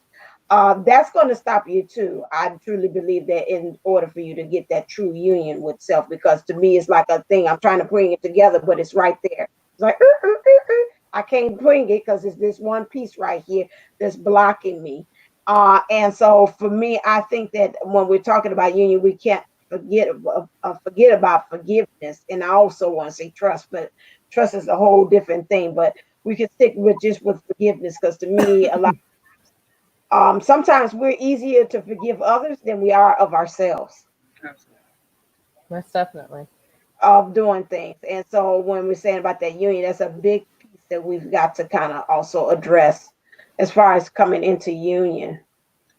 that's going to stop you too. I truly believe that in order for you to get that true union with self, because to me it's like a thing I'm trying to bring it together, but it's right there. It's like I can't bring it because it's this one piece right here that's blocking me. And so for me, I think that when we're talking about union, we can't forget about forgiveness. And I also want to say trust, but trust is a whole different thing. But we can stick with just with forgiveness, because to me, a lot sometimes we're easier to forgive others than we are of ourselves, Absolutely. Most definitely. of doing things. And so when we're saying about that union, that's a big piece that we've got to kind of also address as far as coming into union.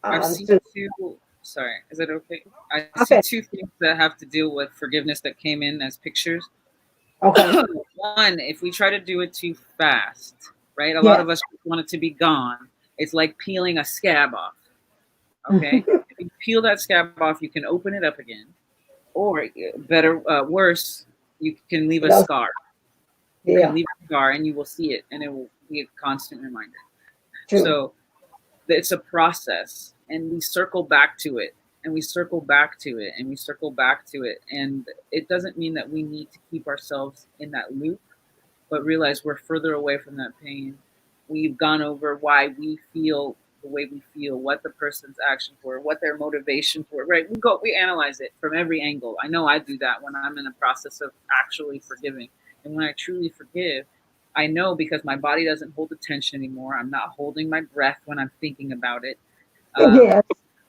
I've seen So, two. Sorry, is that okay? I see okay, two things that have to deal with forgiveness that came in as pictures. okay, One, if we try to do it too fast, right? A lot yes. of us want it to be gone. It's like peeling a scab off. Okay, if you peel that scab off, you can open it up again, or better, worse, you can leave a Those- scar. You can yeah, leave a scar, and you will see it, and it will be a constant reminder. true. So it's a process, and we circle back to it, and we circle back to it, and we circle back to it, and it doesn't mean that we need to keep ourselves in that loop, but realize we're further away from that pain. We've gone over why we feel the way we feel, what the person's actions were, what their motivations were, right? We analyze it from every angle. I know I do that when I'm in a process of actually forgiving. And when I truly forgive, I know because my body doesn't hold the tension anymore. I'm not holding my breath when I'm thinking about it. Um, Yes.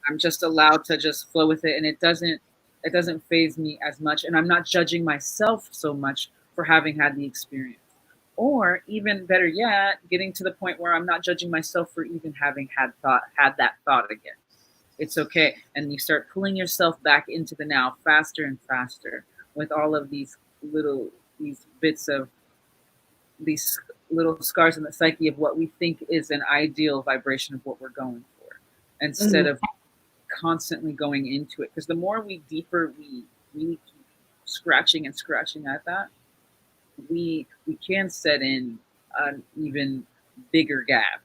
I'm just allowed to just flow with it, and it doesn't phase me as much, and I'm not judging myself so much for having had the experience. Or even better yet, getting to the point where I'm not judging myself for even having had that thought again. It's okay. And you start pulling yourself back into the now faster and faster with all of these bits of these little scars in the psyche of what we think is an ideal vibration of what we're going for, instead Mhm. of constantly going into it. Because the more we really keep scratching and scratching at that, we can set in an even bigger gap.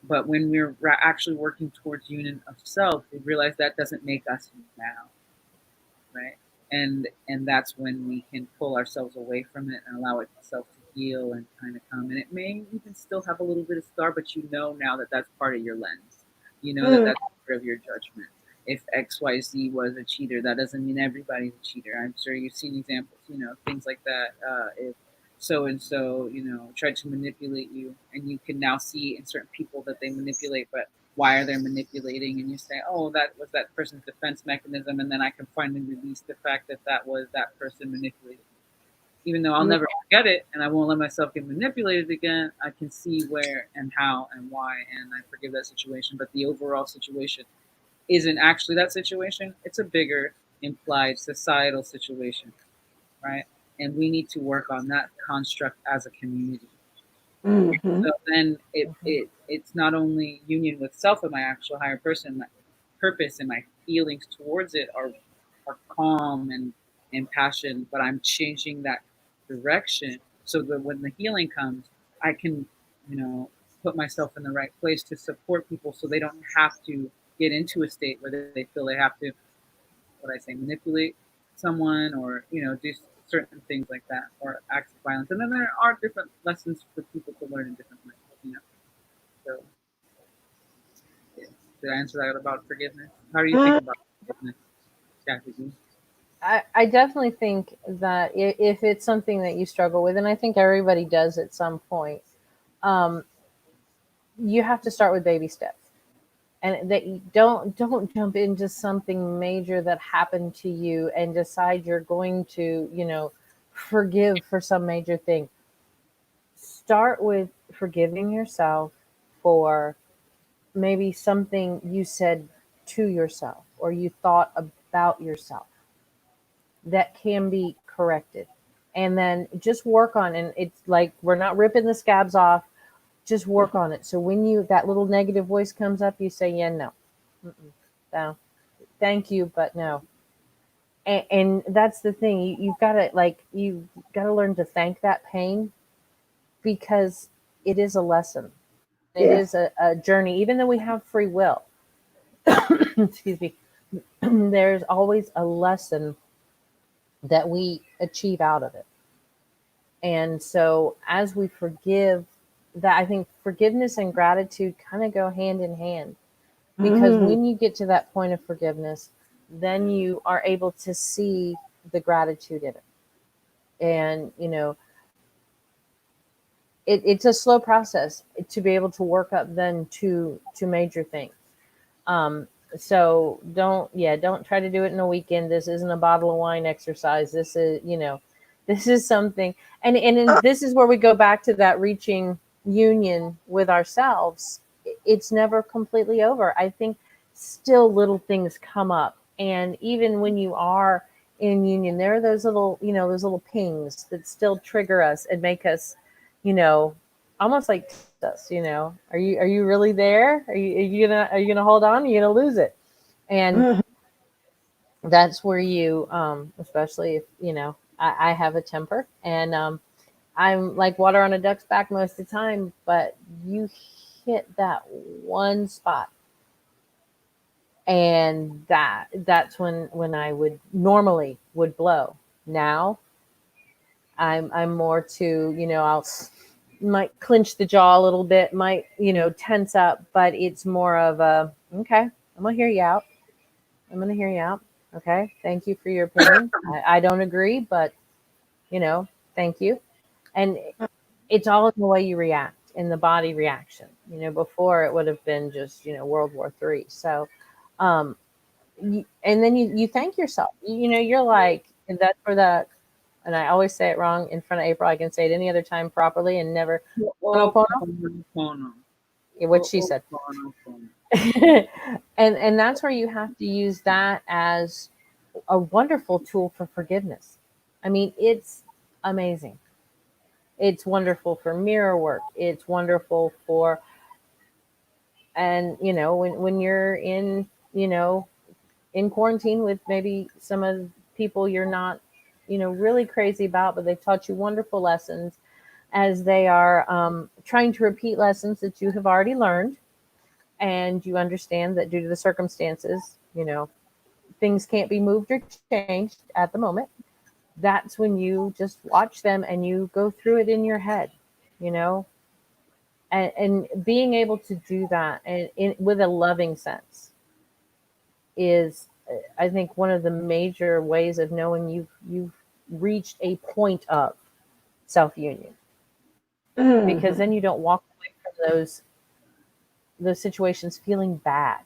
But when we're actually working towards union of self, we realize that doesn't make us now, right? And that's when we can pull ourselves away from it and allow itself to heal and kind of come. And it may even still have a little bit of scar, but you know now that that's part of your lens. You know that Mm. that's part of your judgment. If XYZ was a cheater, that doesn't mean everybody's a cheater. I'm sure you've seen examples, things like that. If so and so, tried to manipulate you, and you can now see in certain people that they manipulate, but why are they manipulating? And you say, oh, that was that person's defense mechanism, and then I can finally release the fact that that was that person manipulating. Even though I'll Mm. never forget it, and I won't let myself get manipulated again, I can see where and how and why, and I forgive that situation. But the overall situation isn't actually that situation. It's a bigger implied societal situation, right? And we need to work on that construct as a community. So Mhm. then it, Mhm. it it's not only union with self and my actual higher person, purpose and my feelings towards it are calm and passion, but I'm changing that direction so that when the healing comes, I can, you know, put myself in the right place to support people so they don't have to get into a state where they feel they have to, what I say, manipulate someone or, you know, do certain things like that or acts of violence. And then there are different lessons for people to learn in different ways, you know. So, yeah. Did I answer that about forgiveness? How do you think Mm, about forgiveness, Kathy? I definitely think that if it's something that you struggle with, and I think everybody does at some point, um, you have to start with baby steps. And that you don't jump into something major that happened to you and decide you're going to, you know, forgive for some major thing. Start with forgiving yourself for maybe something you said to yourself or you thought about yourself that can be corrected. And then just work on, and it's like we're not ripping the scabs off, just work on it. So when you that little negative voice comes up, you say, yeah, no. Mm-mm, no, thank you, but no. And that's the thing. You've got to learn to thank that pain because it is a lesson. It yes. is a journey. Even though we have free will, excuse me, there's always a lesson that we achieve out of it. And so as we forgive, that I think forgiveness and gratitude kind of go hand in hand, because Mm, when you get to that point of forgiveness, then you are able to see the gratitude in it. And, you know, it's a slow process to be able to work up then to major things. Um, so don't try to do it in a weekend. This isn't a bottle of wine exercise. This is, you know, this is something, and this is where we go back to that reaching union with ourselves. It's never completely over. I think still little things come up, and even when you are in union, there are those little, you know, those little pings that still trigger us and make us, you know, almost like test us, you know, are you really there? Are you gonna hold on? Are you gonna lose it? And mm, that's where you, especially if you know, I have a temper, and I'm like water on a duck's back most of the time, but you hit that one spot, and that's when I would normally would blow. Now I'm more to, you know, I'll might clench the jaw a little bit, might, you know, tense up, but it's more of a, okay, I'm gonna hear you out. I'm gonna hear you out. Okay. Thank you for your opinion. I don't agree, but you know, thank you. And it's all in the way you react, in the body reaction. You know, before it would have been just, you know, World War III. So um and then you thank yourself. You know, you're like, and that's for that, and I always say it wrong in front of April. I can say it any other time properly and never Ho'oponopono. Ho'oponopono. What she said. Ho'oponopono. And that's where you have to use that as a wonderful tool for forgiveness. I mean, it's amazing. It's wonderful for mirror work. It's wonderful for, and you know, when you're in, you know, in quarantine with maybe some of the people you're not, you know, really crazy about, but they've taught you wonderful lessons as they are trying to repeat lessons that you have already learned. And you understand that due to the circumstances, you know, things can't be moved or changed at the moment. That's when you just watch them and you go through it in your head, you know, and being able to do that and with a loving sense is, I think, one of the major ways of knowing you've reached a point of self union, because mm, then you don't walk away from those situations feeling bad.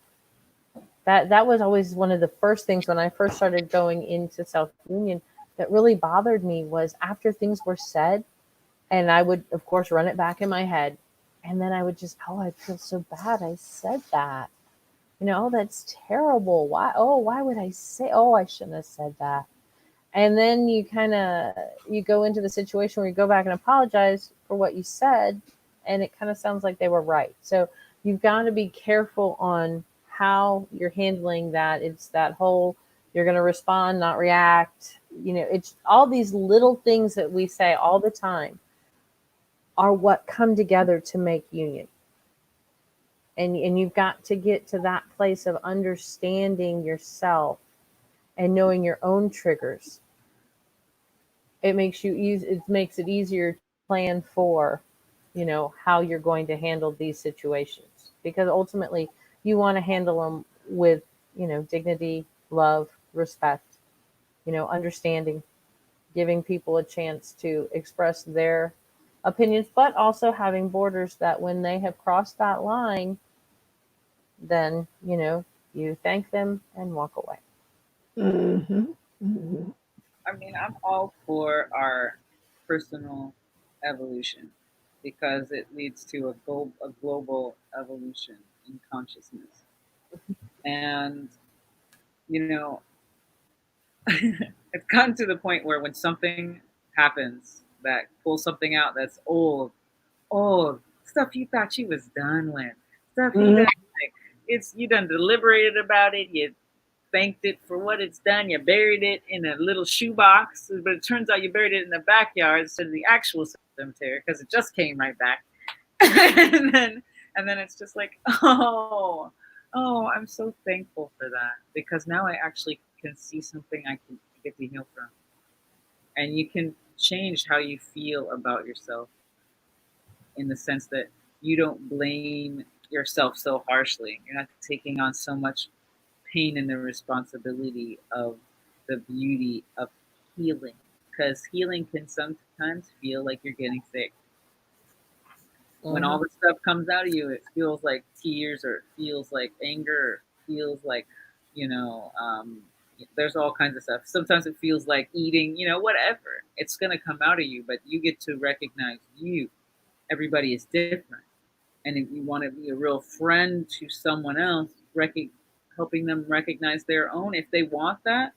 That was always one of the first things when I first started going into self union that really bothered me, was after things were said, and I would of course run it back in my head, and then I would just, oh, I feel so bad I said that. You know, oh, that's terrible. Why would I say, oh, I shouldn't have said that. And then you go into the situation where you go back and apologize for what you said, and it kind of sounds like they were right. So you've got to be careful on how you're handling that. It's that whole, you're going to respond, not react. It's all these little things that we say all the time are what come together to make union. And you've got to get to that place of understanding yourself and knowing your own triggers. It makes it easier to plan for, how you're going to handle these situations, because ultimately you want to handle them with, dignity, love, respect, understanding, giving people a chance to express their opinions, but also having borders that when they have crossed that line, then, you thank them and walk away. Mm-hmm. Mm-hmm. I mean, I'm all for our personal evolution because it leads to a global evolution in consciousness. And, you know, it's gotten to the point where when something happens that pulls something out that's old stuff you thought you was done with, stuff you done, like, it's, you done deliberated about it, you thanked it for what it's done. You buried it in a little shoebox, but it turns out you buried it in the backyard instead of the actual cemetery because it just came right back. and then it's just like, oh, I'm so thankful for that because now I actually can see something I can get to heal from, and you can change how you feel about yourself in the sense that you don't blame yourself so harshly. You're not taking on so much pain and the responsibility of the beauty of healing, because healing can sometimes feel like you're getting sick. When all Mm-hmm. the stuff comes out of you, it feels like tears, or it feels like anger, or it feels like, you know, there's all kinds of stuff. Sometimes it feels like eating, whatever. It's going to come out of you, but you get to recognize you. Everybody is different. And if you want to be a real friend to someone else, helping them recognize their own, if they want that,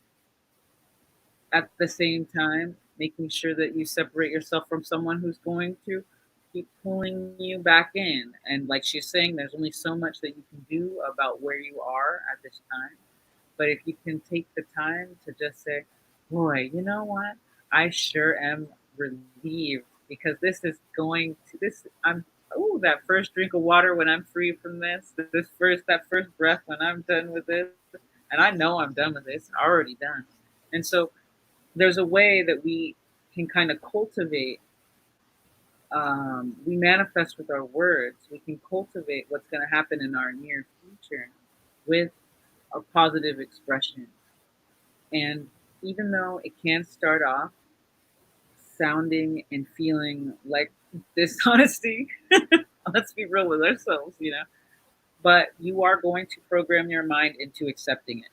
at the same time, making sure that you separate yourself from someone who's going to keep pulling you back in. And like she's saying, there's only so much that you can do about where you are at this time. But if you can take the time to just say, boy, you know what? I sure am relieved because this is going to this. That first drink of water when I'm free from this. That first breath when I'm done with this, and I know I'm done with this. Already done. And so there's a way that we can kind of cultivate. We manifest with our words. We can cultivate what's going to happen in our near future with a positive expression. And even though it can start off sounding and feeling like dishonesty, let's be real with ourselves. But you are going to program your mind into accepting it.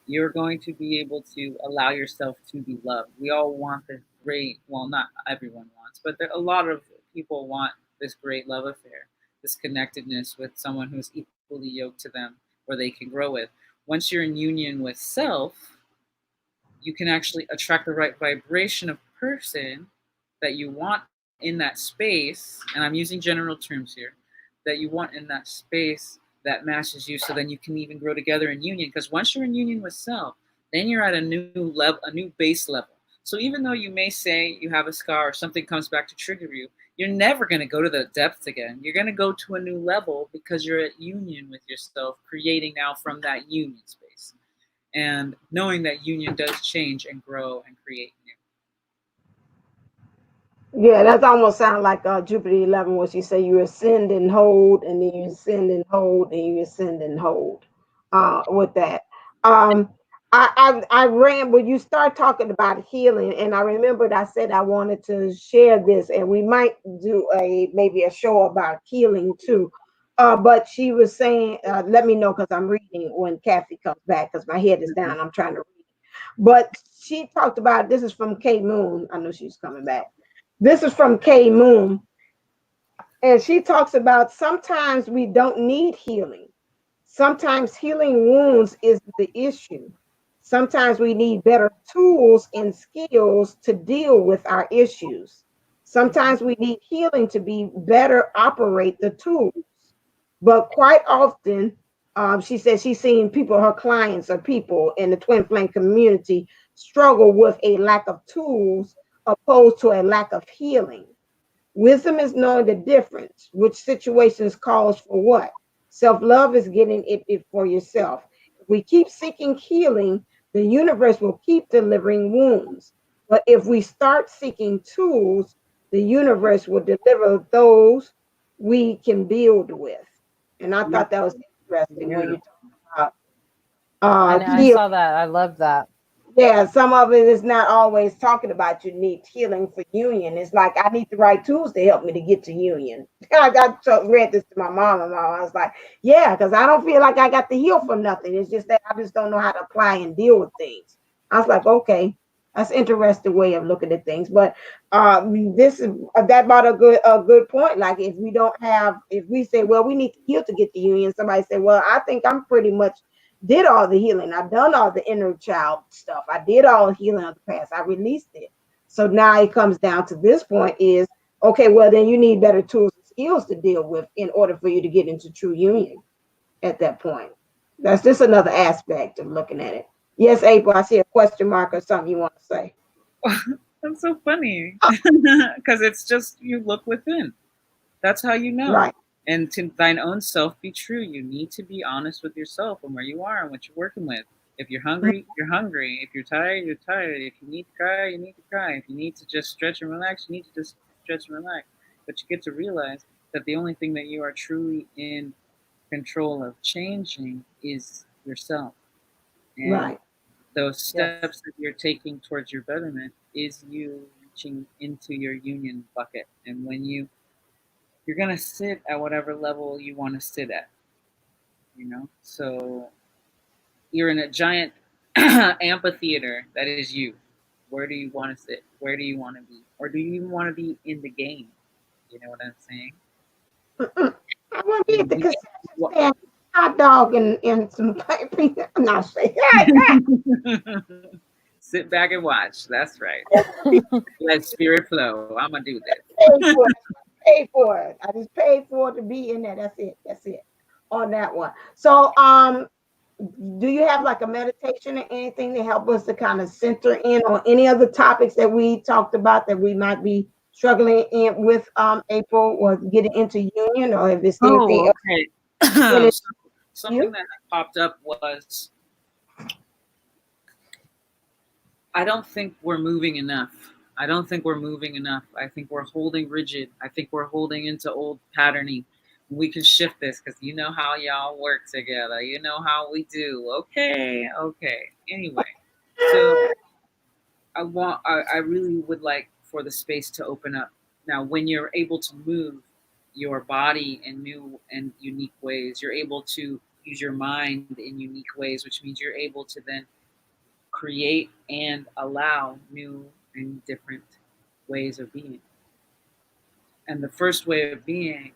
You're going to be able to allow yourself to be loved. We all want this great, well, not everyone wants, but a lot of people want this great love affair, this connectedness with someone who's equally yoked to them, where they can grow with. Once you're in union with self, you can actually attract the right vibration of person that you want in that space. And I'm using general terms here, that you want in that space that matches you, so then you can even grow together in union. Because once you're in union with self, then you're at a new level, a new base level. So even though you may say you have a scar or something comes back to trigger you, you're never going to go to the depths again. You're going to go to a new level because you're at union with yourself, creating now from that union space. And knowing that union does change and grow and create new. Yeah, that's almost sound like Jupiter 11, where she say you ascend and hold, and then you ascend and hold, and you ascend and hold. With that, um, I ran when you start talking about healing, and I remembered I said I wanted to share this, and we might do maybe a show about healing too. But she was saying, let me know because I'm reading when Kathy comes back because my head is down. I'm trying to read. But she talked about, this is from K Moon. I know she's coming back. This is from K Moon. And she talks about sometimes we don't need healing. Sometimes healing wounds is the issue. Sometimes we need better tools and skills to deal with our issues. Sometimes we need healing to be better operate the tools. But quite often She said she's seen people, her clients or people in the twin flame community struggle with a lack of tools opposed to a lack of healing. Wisdom is knowing the difference, which situations calls for what. Self-love is getting it for yourself. If we keep seeking healing, the universe will keep delivering wounds. But if we start seeking tools, the universe will deliver those we can build with. And I thought that was interesting when you Beautiful. talk And about I healing. saw that. I love that. Yeah, some of it is not always talking about you need healing for union. It's like I need the right tools to help me to get to union. Read this to my mom, and I was like, yeah, because I don't feel like I got to heal from nothing. It's just that I just don't know how to apply and deal with things. I was like, okay, that's an interesting way of looking at things. But this is that brought a good point. Like if we say, well, we need to heal to get to union, somebody say, well, I think I'm pretty much did all the healing. I've done all the inner child stuff. I did all the healing of the past. I released it. So now it comes down to this point is, okay, well, then you need better tools and skills to deal with in order for you to get into true union at that point. That's just another aspect of looking at it. Yes, April, I see a question mark or something you want to say. That's so funny because it's just you look within. That's how you know. Right. And to thine own self be true. You need to be honest with yourself and where you are and what you're working with. If you're hungry, you're hungry. If you're tired, you're tired. If you need to cry, you need to cry. If you need to just stretch and relax, you need to just stretch and relax. But you get to realize that the only thing that you are truly in control of changing is yourself. And Right. those Yes. steps that you're taking towards your betterment is you reaching into your union bucket. And when you're gonna sit at whatever level you want to sit at, So you're in a giant amphitheater that is you. Where do you want to sit? Where do you want to be? Or do you even want to be in the game? You know what I'm saying? Mm-mm. I want to be at And the we, concession what, stand, hot dog and some peanut. I'm not saying. sit back and watch. That's right. Let spirit flow. I'm gonna do Paid this. for it. Paid for it. I just paid for it to be in there. That's it. That's it. On that one. So, do you have like a meditation or anything to help us to kind of center in on any other topics that we talked about that we might be struggling in with April or getting into union, or if it's anything Oh, else okay. in Something you? that popped up was I don't think we're moving enough. I don't think we're moving enough. I think we're holding rigid. I think we're holding into old patterning. We can shift this because you know how y'all work together. You know how we do. Okay, okay. Anyway, so I really would like for the space to open up. Now, when you're able to move your body in new and unique ways, you're able to use your mind in unique ways, which means you're able to then create and allow new and different ways of being. And the first way of being,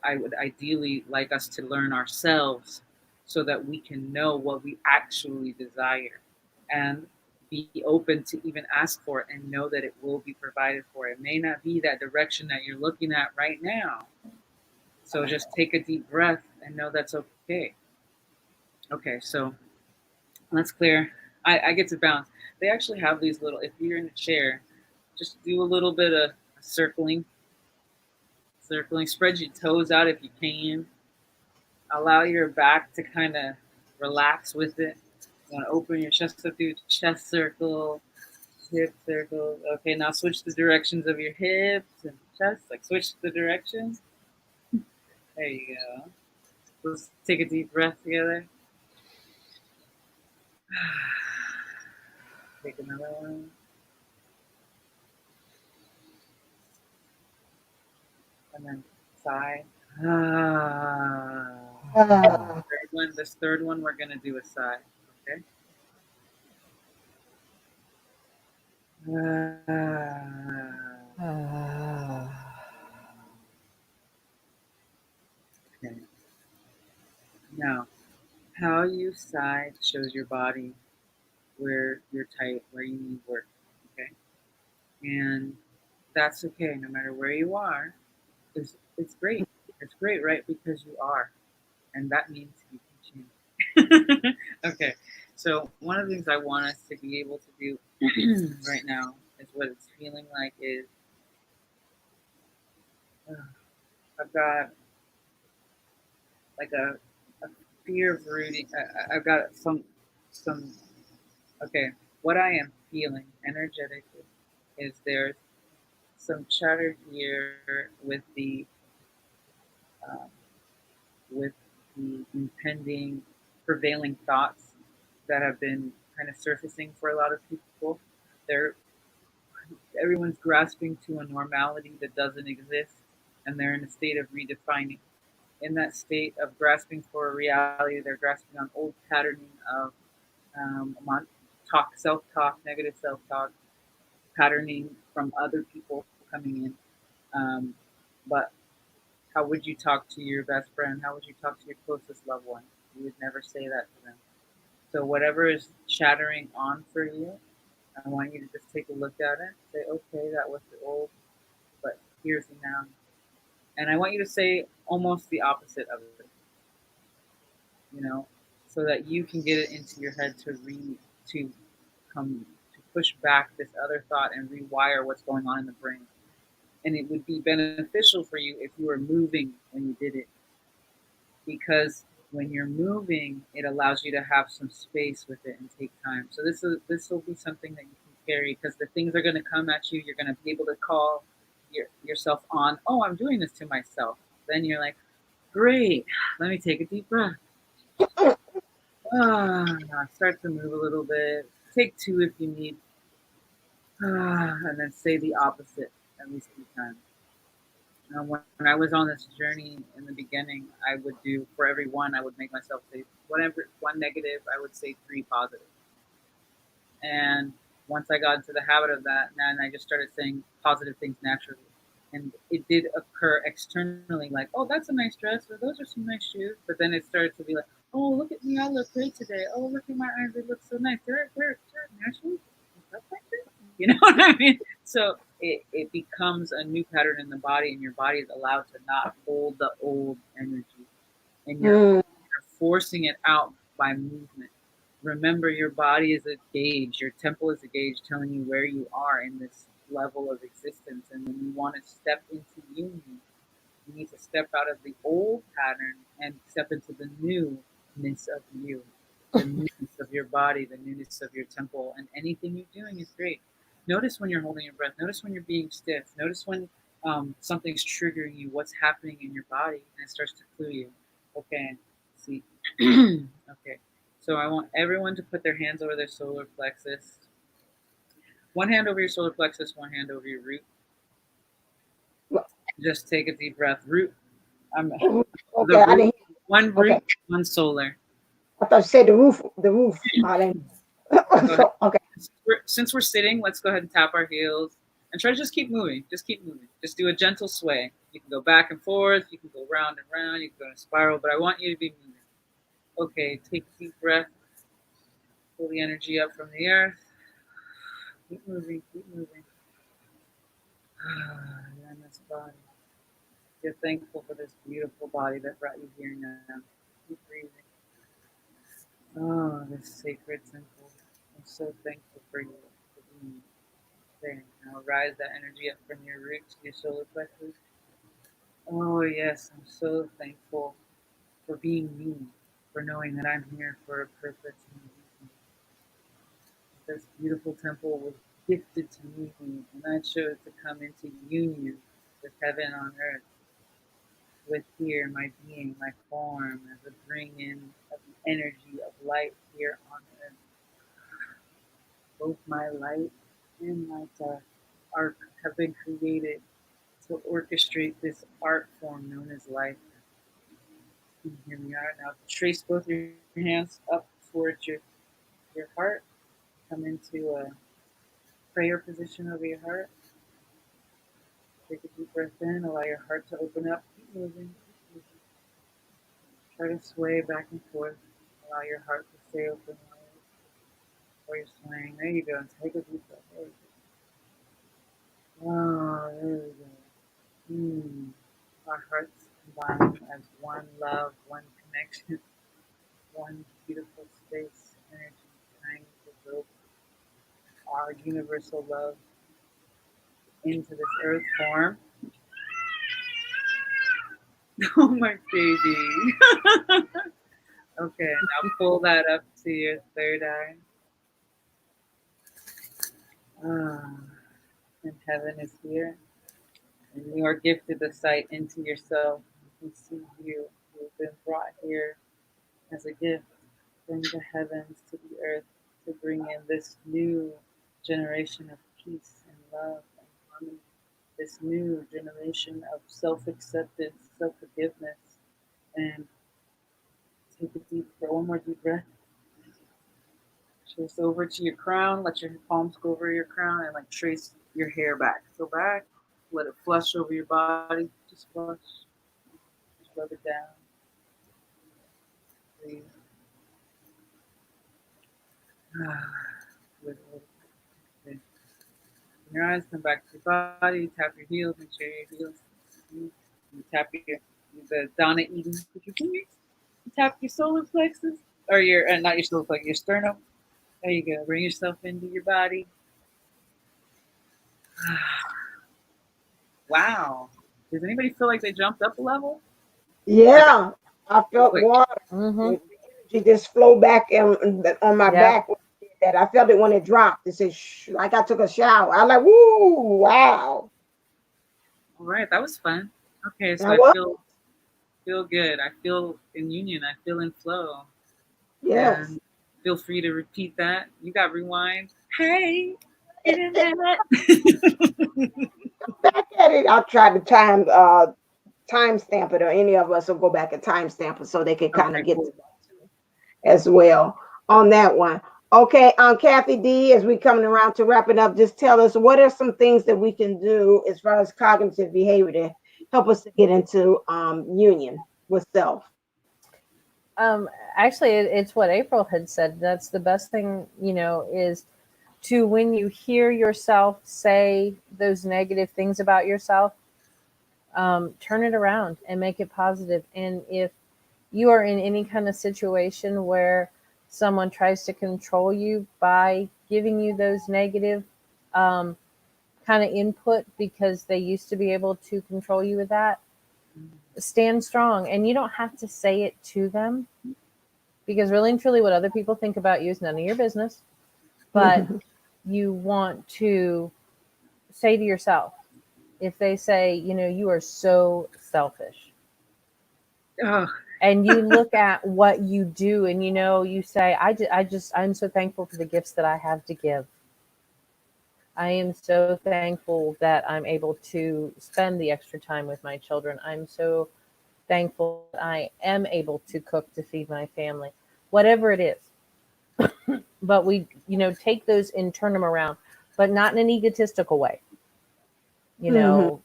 I would ideally like us to learn ourselves so that we can know what we actually desire and be open to even ask for it and know that it will be provided for. It may not be that direction that you're looking at right now. So just take a deep breath and know that's okay. Okay, so that's clear. I get to bounce. They actually have these little, if you're in a chair, just do a little bit of circling. Spread your toes out if you can. Allow your back to kind of relax with it. You want to open your chest up, do chest circle, hip circle. Okay, now switch the directions of your hips and chest. Like switch the directions. There you go. Let's take a deep breath together. Take another one. And then sigh. Uh, This third one, we're gonna do a sigh. Okay. Okay. Now, how you sigh shows your body where you're tight, where you need work. Okay. And that's okay, no matter where you are. It's great. It's great, right? Because you are, and that means you Okay. So one of the things I want us to be able to do right now is what it's feeling like is uh, I've got like a fear of rooting. I've got some. Okay, what I am feeling energetically is there's some chatter here um, with the impending prevailing thoughts that have been kind of surfacing for a lot of people. They're Everyone's grasping to a normality that doesn't exist, and they're in a state of redefining. In that state of grasping for a reality, they're grasping on old patterning of self-talk, negative self-talk, patterning from other people coming in. Um, but how would you talk to your best friend? How would you talk to your closest loved one? You would never say that to them. So whatever is chattering on for you, I want you to just take a look at it. Say, okay, that was the old, but here's the now. And I want you to say almost the opposite of it, you know, so that you can get it into your head to come to push back this other thought and rewire what's going on in the brain. And it would be beneficial for you if you were moving when you did it, because when you're moving, it allows you to have some space with it and take time. So this will be something that you can carry, because the things are going to come at you. You're going to be able to call yourself on. Oh, I'm doing this to myself. Then you're like, great. Let me take a deep breath. Start to move a little bit. Take two if you need. And then say the opposite at least 3 times. When I was on this journey in the beginning, I would do for every one, I would make myself say whatever one negative, I would say three positive. And once I got into the habit of that, then I just started saying positive things naturally. And it did occur externally, like, oh, that's a nice dress, or those are some nice shoes. But then it started to be like, oh, look at me, I look great today. Oh, look at my eyes, they look so nice. They're naturally like this. You know what I mean? So it becomes a new pattern in the body, and your body is allowed to not hold the old energy. And you're forcing it out by movement. Remember, your body is a gauge, your temple is a gauge telling you where you are in this level of existence. And when you want to step into union, you need to step out of the old pattern and step into the newness of you, the newness of your body, the newness of your temple. And anything you're doing is great. Notice when you're holding your breath. Notice when you're being stiff. Notice when something's triggering you, what's happening in your body, and it starts to clue you. Okay, see. Okay, so I want everyone to put their hands over their solar plexus. One hand over your solar plexus, one hand over your root. Just take a deep breath. Root. I'm the Okay, I root. didn't. One Okay, root, one solar. I thought you said the roof. The roof. I didn't. Go ahead. So, okay. Since we're sitting, let's go ahead and tap our heels and try to just keep moving. Just keep moving. Just do a gentle sway. You can go back and forth. You can go round and round. You can go in a spiral, but I want you to be moving. Okay, take a deep breath. Pull the energy up from the earth. Keep moving. Keep moving. You're in this body. You're thankful for this beautiful body that brought you here now. Keep breathing. Oh, this sacred temple. I'm so thankful for you. For being there. Now rise that energy up from your roots to your solar plexus. Oh, yes, I'm so thankful for being me, for knowing that I'm here for a purpose and a reason. This beautiful temple was gifted to me, and I chose to come into union with heaven on earth, with here my being, my form, as a bring in of the energy of light here on earth. Both my light and my dark arc have been created to orchestrate this art form known as life. And here we are. Now trace both your hands up towards your heart. Come into a prayer position over your heart. Take a deep breath in. Allow your heart to open up. Keep moving. Keep moving. Try to sway back and forth. Allow your heart to stay open while you're swaying. There you go. Take a deep breath. There you go. Oh, there we go. Our hearts combine as one love, one connection. one beautiful space energy trying to build our universal love into this earth form. Oh, my baby. Okay, now pull that up to your third eye. Ah, and heaven is here. And you are gifted the sight into yourself. You can see you. You've been brought here as a gift from the heavens to the earth to bring in this new generation of peace and love and harmony. This new generation of self acceptance, self forgiveness. And take a deep, one more deep breath. Trace over to your crown. Let your palms go over your crown and like trace your hair back. Go back. Let it flush over your body. Just flush. Just rub it down. Breathe. Good. Open your eyes. Come back to your body. Tap your heels. Make sure your heels. You tap the Donna Eden with your fingers. You tap your solar plexus or your not your solar plexus, your sternum. There you go. Bring yourself into your body. Wow. Does anybody feel like they jumped up a level? Yeah, I felt Quick. water. Mm-hmm. The energy just flow back on my back. That I felt it when it dropped. It said, shh, like I took a shower. I was like, woo, wow. All right, that was fun. Okay, so I was. feel good. I feel in union. I feel in flow. Yes. And feel free to repeat that. You got rewind. Hey, internet. Back at it. I'll try to timestamp it, or any of us will go back and timestamp it so they can kind of Okay, get cool. to that too as well on that one. Okay, Kathy D, as we coming around to wrapping up, just tell us what are some things that we can do as far as cognitive behavior to help us to get into union with self. Actually, it's what April had said. That's the best thing, is to, when you hear yourself say those negative things about yourself, turn it around and make it positive. And if you are in any kind of situation where someone tries to control you by giving you those negative kind of input because they used to be able to control you with that, stand strong. And you don't have to say it to them, because really and truly what other people think about you is none of your business. But you want to say to yourself, if they say, you are so selfish, Oh, and you look at what you do, and you say, I'm so thankful for the gifts that I have to give. I am so thankful that I'm able to spend the extra time with my children. I'm so thankful that I am able to cook to feed my family, whatever it is. But we, take those and turn them around, but not in an egotistical way. You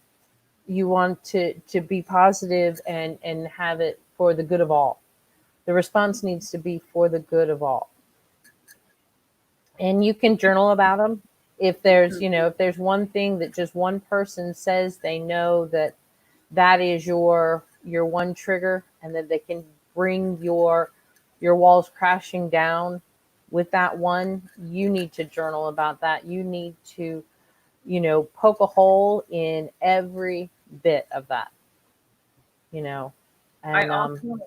want to be positive and have it for the good of all. The response needs to be for the good of all. And you can journal about them. If there's, if there's one thing that just one person says, they know that is your one trigger, and that they can bring your walls crashing down with that one. You need to journal about that. You need to, poke a hole in every bit of that, and I also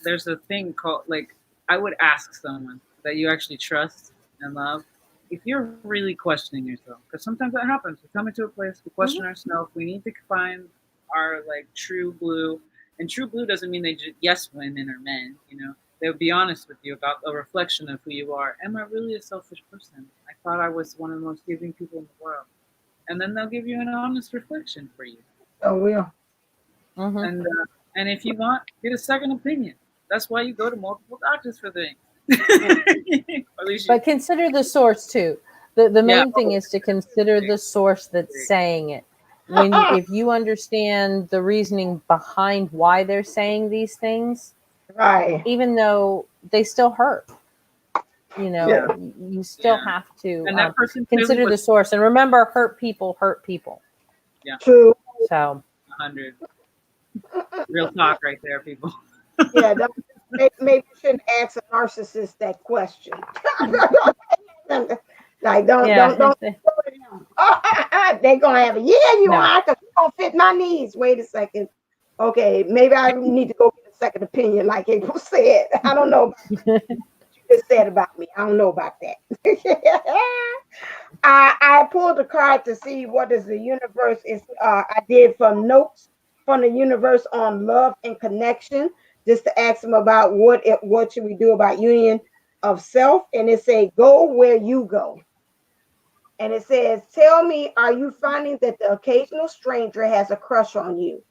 there's a thing called like I would ask someone that you actually trust and love if you're really questioning yourself, because sometimes that happens. We come into a place, we question ourselves. We need to find our like true blue, and true blue doesn't mean they just yes women or men. They'll be honest with you about a reflection of who you are. Am I really a selfish person? I thought I was one of the most giving people in the world, and then they'll give you an honest reflection for you. Oh, yeah. And and if you want, get a second opinion. That's why you go to multiple doctors for things. But consider the source too. The main thing is to consider the source that's saying it. If you understand the reasoning behind why they're saying these things, Right. even though they still hurt, you still have to and that person consider the source. And remember, hurt people hurt people. Yeah. True. So 100. Real talk right there, people. Yeah, maybe you shouldn't ask a narcissist that question. Like, Yeah. don't. They're gonna have it. Yeah, you No. are, because you don't fit my needs. Wait a second. Okay, maybe I need to go get a second opinion, like April said. I don't know about what you just said about me. I don't know about that. I pulled a card to see what is the universe is. I did from notes from the universe on love and connection, just to ask them about what should we do about union of self, and it say go where you go. And it says, tell me, are you finding that the occasional stranger has a crush on you?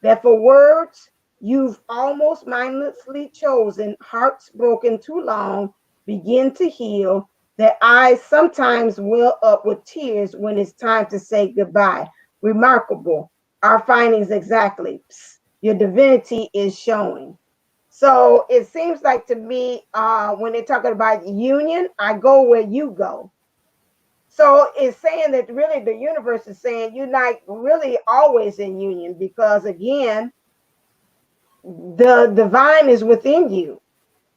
That for words you've almost mindlessly chosen, hearts broken too long, begin to heal, that eyes sometimes well up with tears when it's time to say goodbye. Remarkable. Our findings exactly. Psst, your divinity is showing. So it seems like to me, when they're talking about union, I go where you go. So it's saying that really the universe is saying you're not really always in union, because again, the divine is within you,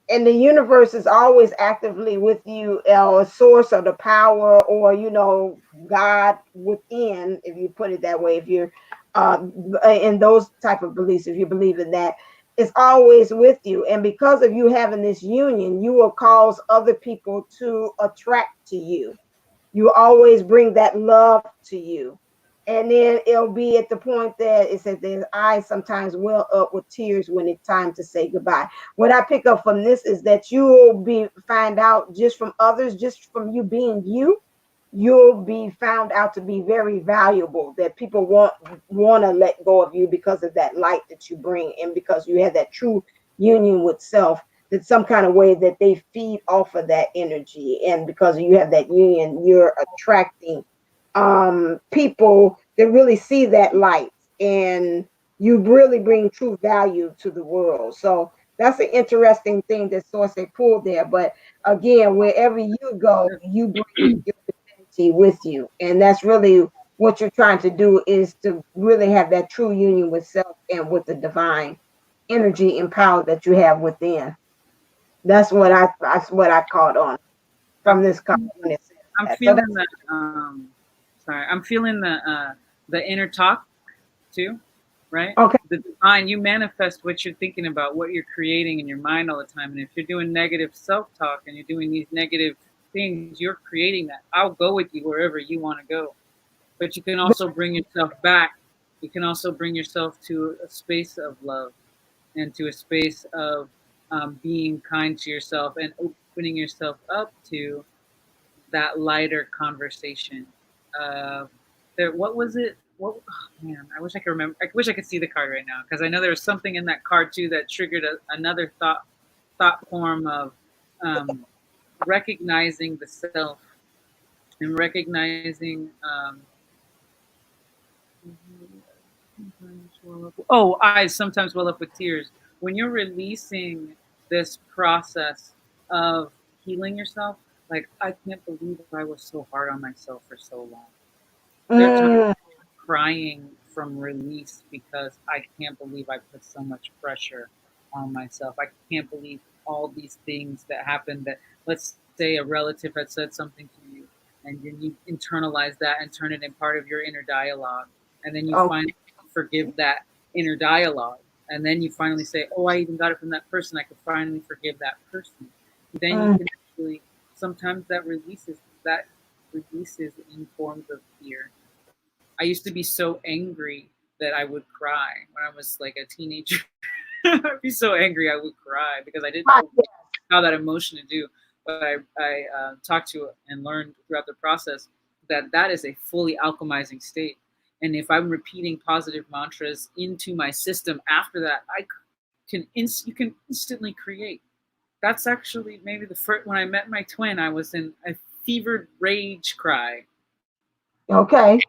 and the universe is always actively with you, a source of the power, or God within, if you put it that way, if you're in those type of beliefs, if you believe in that, it's always with you. And because of you having this union, you will cause other people to attract to you. You always bring that love to you. And then it'll be at the point that it says their eyes sometimes well up with tears when it's time to say goodbye. What I pick up from this is that you'll be find out just from others, just from you being you, you'll be found out to be very valuable, that people want to let go of you because of that light that you bring, and because you have that true union with self, that some kind of way that they feed off of that energy. And because you have that union, you're attracting people that really see that light, and you really bring true value to the world. So that's an interesting thing that source they pulled there. But again, wherever you go, you bring your divinity with you, and that's really what you're trying to do, is to really have that true union with self and with the divine energy and power that you have within. That's what I caught on from I'm this card when it says I'm that. So feeling that's the sorry, I'm feeling the inner talk too, right? okay. The divine, you manifest what you're thinking about, what you're creating in your mind all the time. And if you're doing negative self-talk and you're doing these negative things, you're creating that. I'll go with you wherever you want to go. But you can also bring yourself back. You can also bring yourself to a space of love and to a space of being kind to yourself and opening yourself up to that lighter conversation. What was it? What? Oh, man, I wish I could remember. I wish I could see the card right now, because I know there was something in that card too that triggered another thought form of recognizing the self and recognizing. Eyes sometimes well up with tears. When you're releasing this process of healing yourself, like, I can't believe I was so hard on myself for so long. There are times Mm, crying from release because I can't believe I put so much pressure on myself. I can't believe all these things that happened, that, let's say, a relative had said something to you, and you internalize that and turn it in part of your inner dialogue. And then you okay. finally forgive that inner dialogue. And then you finally say, oh, I even got it from that person. I could finally forgive that person. Then you Mm, can actually, sometimes that releases in forms of fear. I used to be so angry that I would cry when I was like a teenager. I'd be so angry I would cry because I didn't right, know yeah. how that emotion to do. But I talked to and learned throughout the process that that is a fully alchemizing state. And if I'm repeating positive mantras into my system after that, you can instantly create. That's actually maybe the first. When I met my twin, I was in a fevered rage cry. Okay.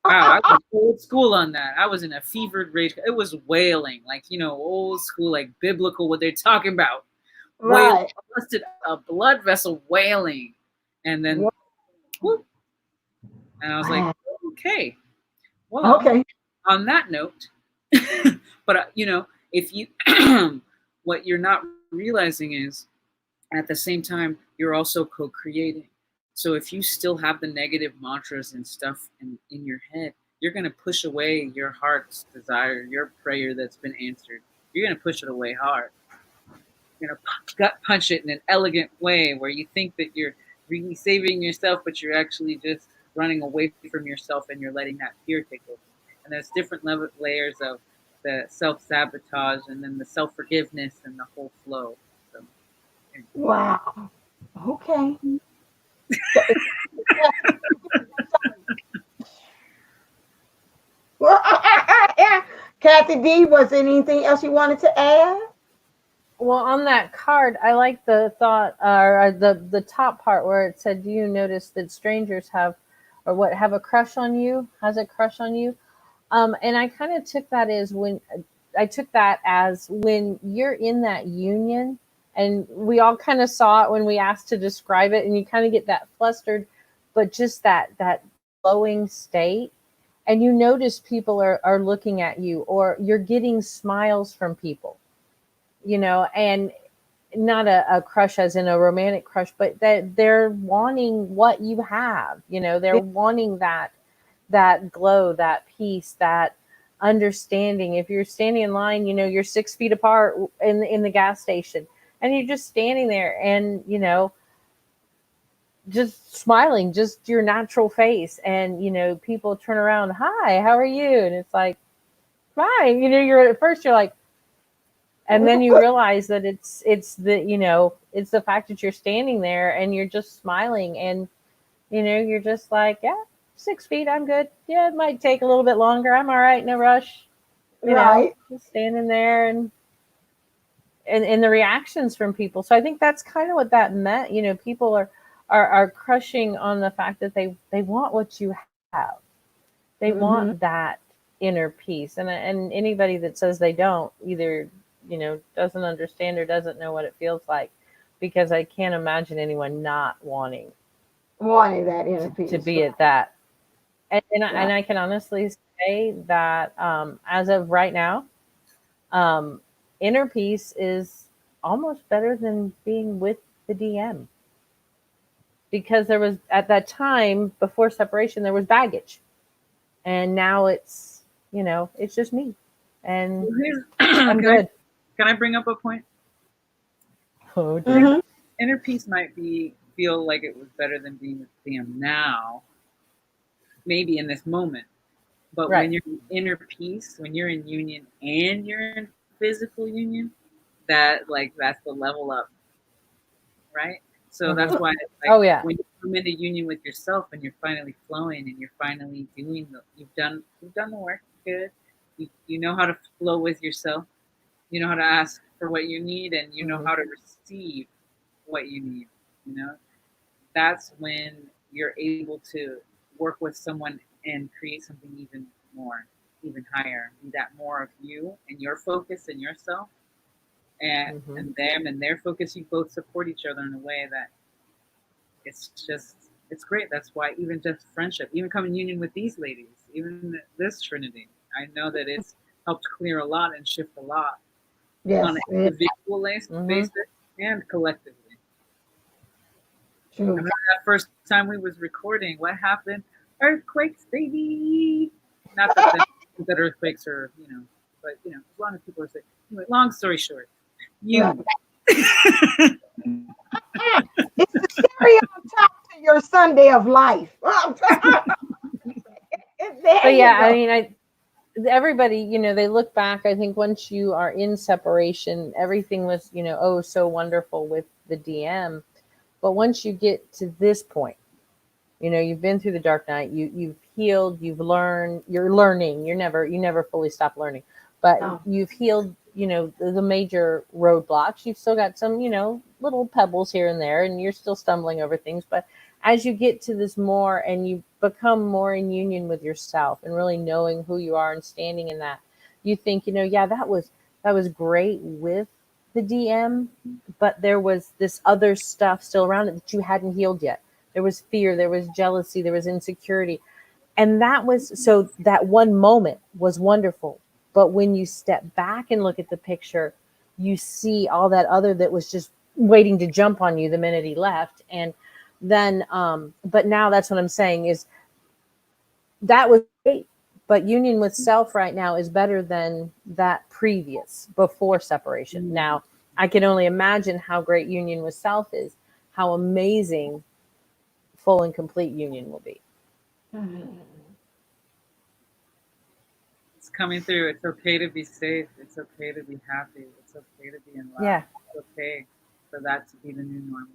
Wow, I was old school on that. I was in a fevered rage. It was wailing, like, old school, like biblical, what they're talking about. Wailing, Right. busted a blood vessel, wailing, and then Wow. whoop, and I was like, okay, well, Okay. on that note, but if you, what you're not realizing is at the same time, you're also co-creating. So if you still have the negative mantras and stuff in your head, you're going to push away your heart's desire, your prayer that's been answered. You're going to push it away hard. You're going to gut punch it in an elegant way where you think that you're really saving yourself, but you're actually just running away from yourself and you're letting that fear take over. And there's different layers of the self-sabotage and then the self-forgiveness and the whole flow. So, Wow. Okay. Kathy B, was there anything else you wanted to add? Well, on that card, I like the thought, or the top part where it said, "Do you notice that strangers have, or what, have a crush on you? Has a crush on you?" And I kind of took that as when you're in that union, and we all kind of saw it when we asked to describe it, and you kind of get that flustered, but just that glowing state, and you notice people are looking at you, or you're getting smiles from people, and not a crush as in a romantic crush, but that they're wanting what you have, they're wanting that glow, that peace, that understanding. If you're standing in line, you're 6 feet apart in the gas station, and you're just standing there and, just smiling, just your natural face. And, people turn around, "Hi, how are you?" And it's like, "Fine." You're at first you're like, and then you realize that it's the fact that you're standing there and you're just smiling, and, you're just like, "Yeah, 6 feet, I'm good. Yeah, it might take a little bit longer. I'm all right, no rush." Right. Just standing there and the reactions from people. So I think that's kind of what that meant. People are crushing on the fact that they want what you have. They want that inner peace. And anybody that says they don't either, doesn't understand or doesn't know what it feels like, because I can't imagine anyone not wanting that inner peace to be at that. And I can honestly say that as of right now, inner peace is almost better than being with the DM, because there was, at that time before separation, there was baggage, and now it's it's just me, and I'm good. Can I bring up a point? Oh, Inner peace might feel like it was better than being with them now, maybe in this moment. But Right. when you're in inner peace, when you're in union and you're in physical union, that's the level up, right? So that's why it's like, Oh, yeah. when you come into union with yourself and you're finally flowing and you're finally doing you've done the work, good. You know how to flow with yourself. You know how to ask for what you need, and you know how to receive what you need. That's when you're able to work with someone and create something even more, even higher. Be that more of you and your focus and yourself, and them and their focus. You both support each other in a way that it's great. That's why even just friendship, even come in union with these ladies, even this trinity, I know that it's helped clear a lot and shift a lot on an individual basis and collectively. True. I remember that first time we was recording. What happened? Earthquakes, baby. Not that earthquakes are, but as long as people are saying. Anyway, long story short, It's the cherry on top to your Sunday of life. But yeah, I mean, everybody, they look back. I think once you are in separation, everything was, oh, so wonderful with the DM. But once you get to this point, you've been through the dark night, you've healed, you've learned, you're learning, you never fully stop learning, but you've healed, the major roadblocks. You've still got some, little pebbles here and there, and you're still stumbling over things. But as you get to this more and you become more in union with yourself and really knowing who you are and standing in that, you think, yeah, that was great with the DM, but there was this other stuff still around it that you hadn't healed yet. There was fear, there was jealousy, there was insecurity. And that one moment was wonderful. But when you step back and look at the picture, you see all that other that was just waiting to jump on you the minute he left. And then but now that's what I'm saying is that was great, but union with self right now is better than that previous before separation. Now I can only imagine how great union with self is, how amazing full and complete union will be. It's coming through. It's okay to be safe. It's okay to be happy. It's okay to be in love. Yeah. It's okay for that to be the new normal.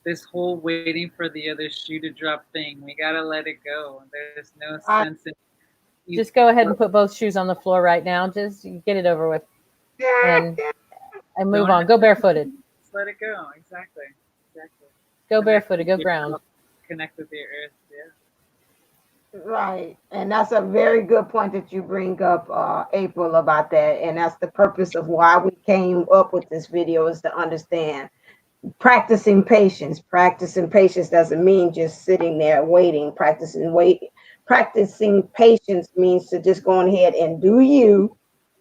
This whole waiting for the other shoe to drop thing, we gotta let it go. There's no sense in just go ahead and put both shoes on the floor right now. Just get it over with and move on. Go barefooted. Just let it go. Exactly. Go barefooted. Go ground. Connect with the earth. Yeah. Right. And that's a very good point that you bring up, April, about that. And that's the purpose of why we came up with this video, is to understand practicing patience. Practicing patience doesn't mean just sitting there waiting. Practicing patience means to just go ahead and do you,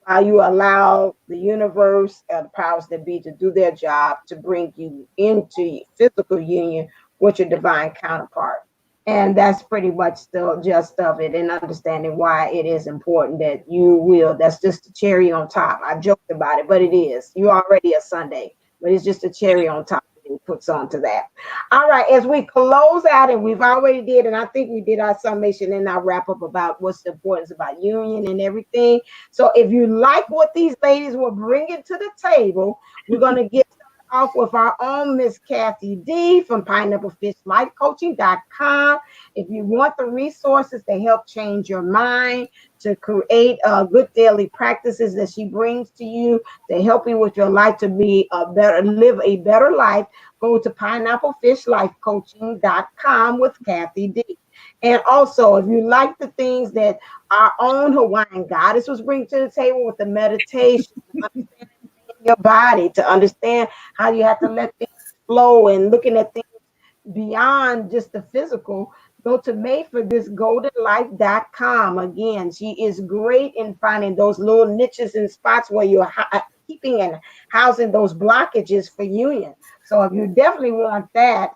while you allow the universe and the powers that be to do their job to bring you into physical union with your divine counterpart. And that's pretty much the gist of it, and understanding why it is important that you will. That's just the cherry on top. I joked about it, but it is. You're already a Sunday, but it's just a cherry on top that it puts onto that. All right, as we close out, and we've already did, and I think we did our summation and our wrap up about what's the importance about union and everything. So if you like what these ladies were bringing to the table, we're going to get off with our own Miss Kathy D from pineapplefishlifecoaching.com. If you want the resources to help change your mind, to create good daily practices that she brings to you to help you with your life to be live a better life, go to pineapplefishlifecoaching.com with Kathy D. And also, if you like the things that our own Hawaiian goddess was bringing to the table with the meditation, your body, to understand how you have to let things flow and looking at things beyond just the physical, go to madeforthisgoldenlife.com. Again, she is great in finding those little niches and spots where you're keeping and housing those blockages for union. So if you definitely want that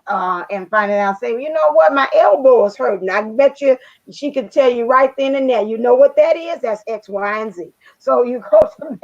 and find it out, say, you know what, my elbow is hurting. I bet you she can tell you right then and there. You know what that is? That's X, Y, and Z. So you go to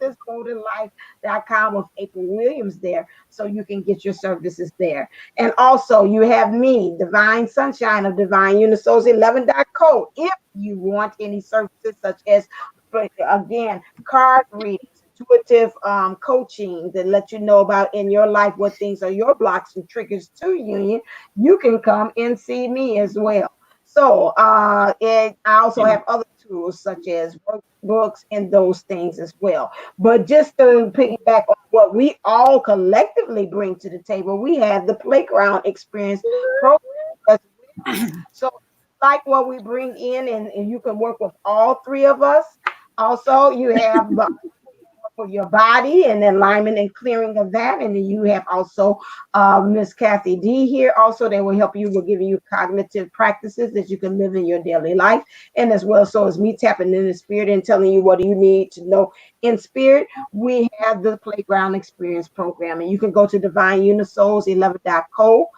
madeforthisgoldenlife.com with April Williams there, so you can get your services there. And also you have me, Divine Sunshine of Divine Unisouls 11.co. If you want any services such as, again, card readings, intuitive coaching that let you know about in your life what things are your blocks and triggers to union, you can come and see me as well. So I also have other tools such as workbooks and those things as well. But just to piggyback on what we all collectively bring to the table, we have the Playground Experience program as well. So like what we bring in, and you can work with all three of us. Also, you have for your body and alignment and clearing of that. And then you have also Miss Kathy D here. Also, they will help you with giving you cognitive practices that you can live in your daily life. And as well, so as me tapping in the spirit and telling you what do you need to know in spirit, we have the Playground Experience program. And you can go to divineUnisouls11.co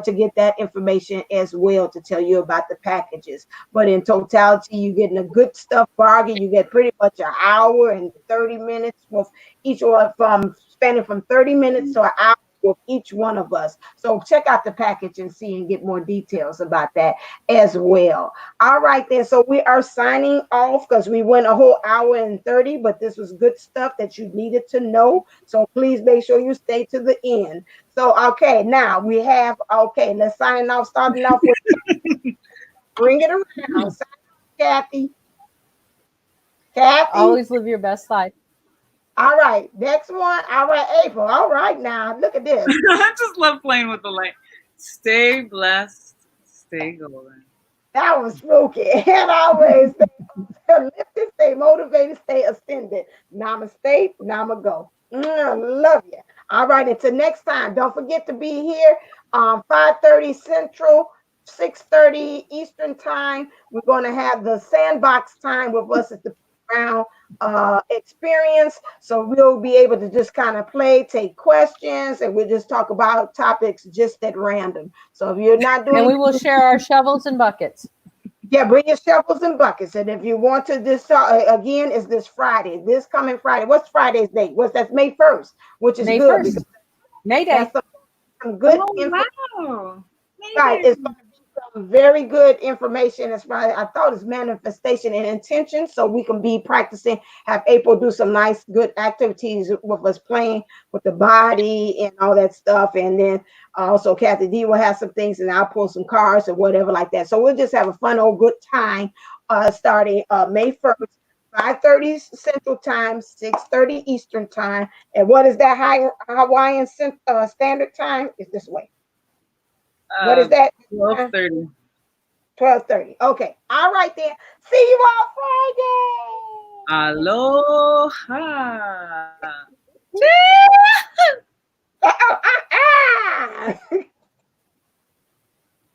to get that information as well, to tell you about the packages. But in totality, you're getting a good stuff bargain. You get pretty much an hour and 30 minutes with each one, from spanning from 30 minutes to an hour with each one of us. So check out the package and see and get more details about that as well. All right then, so we are signing off because we went a whole hour and 30, but this was good stuff that you needed to know. So please make sure you stay to the end. So okay, now we have, okay, let's sign off, starting off with bring it around. Kathy. Always live your best life. All right, next one. All right, April. All right, now look at this. I just love playing with the light. Stay blessed, stay golden. That was spooky. And always stay lifted, stay motivated, stay ascended. Namaste, namago. Love you. All right, until next time. Don't forget to be here 5:30 Central, 6:30 Eastern time. We're going to have the sandbox time with us at the ground experience. So we'll be able to just kind of play, take questions, and we'll just talk about topics just at random. So if you're not And doing, we will share our shovels and buckets. yeah, bring your shovels and buckets. And if you want to, this again is this Friday, this coming Friday. What's Friday's date? That's May 1st, which is May good because 1st, May that's Day. some good Oh information. wow! Right, Mayday. it's going to be some very good information. As far I thought it's manifestation and intention, so we can be practicing. Have April do some nice, good activities with us, playing with the body and all that stuff, and then also Kathy D will have some things, and I'll pull some cards or whatever like that. So we'll just have a fun old good time, starting May 1st. 5:30 Central Time, 6:30 Eastern Time, and what is that Hawaiian Standard Time? Is this way? What is that? 12:30. 12:30. Okay. All right then. See you all Aloha. Friday.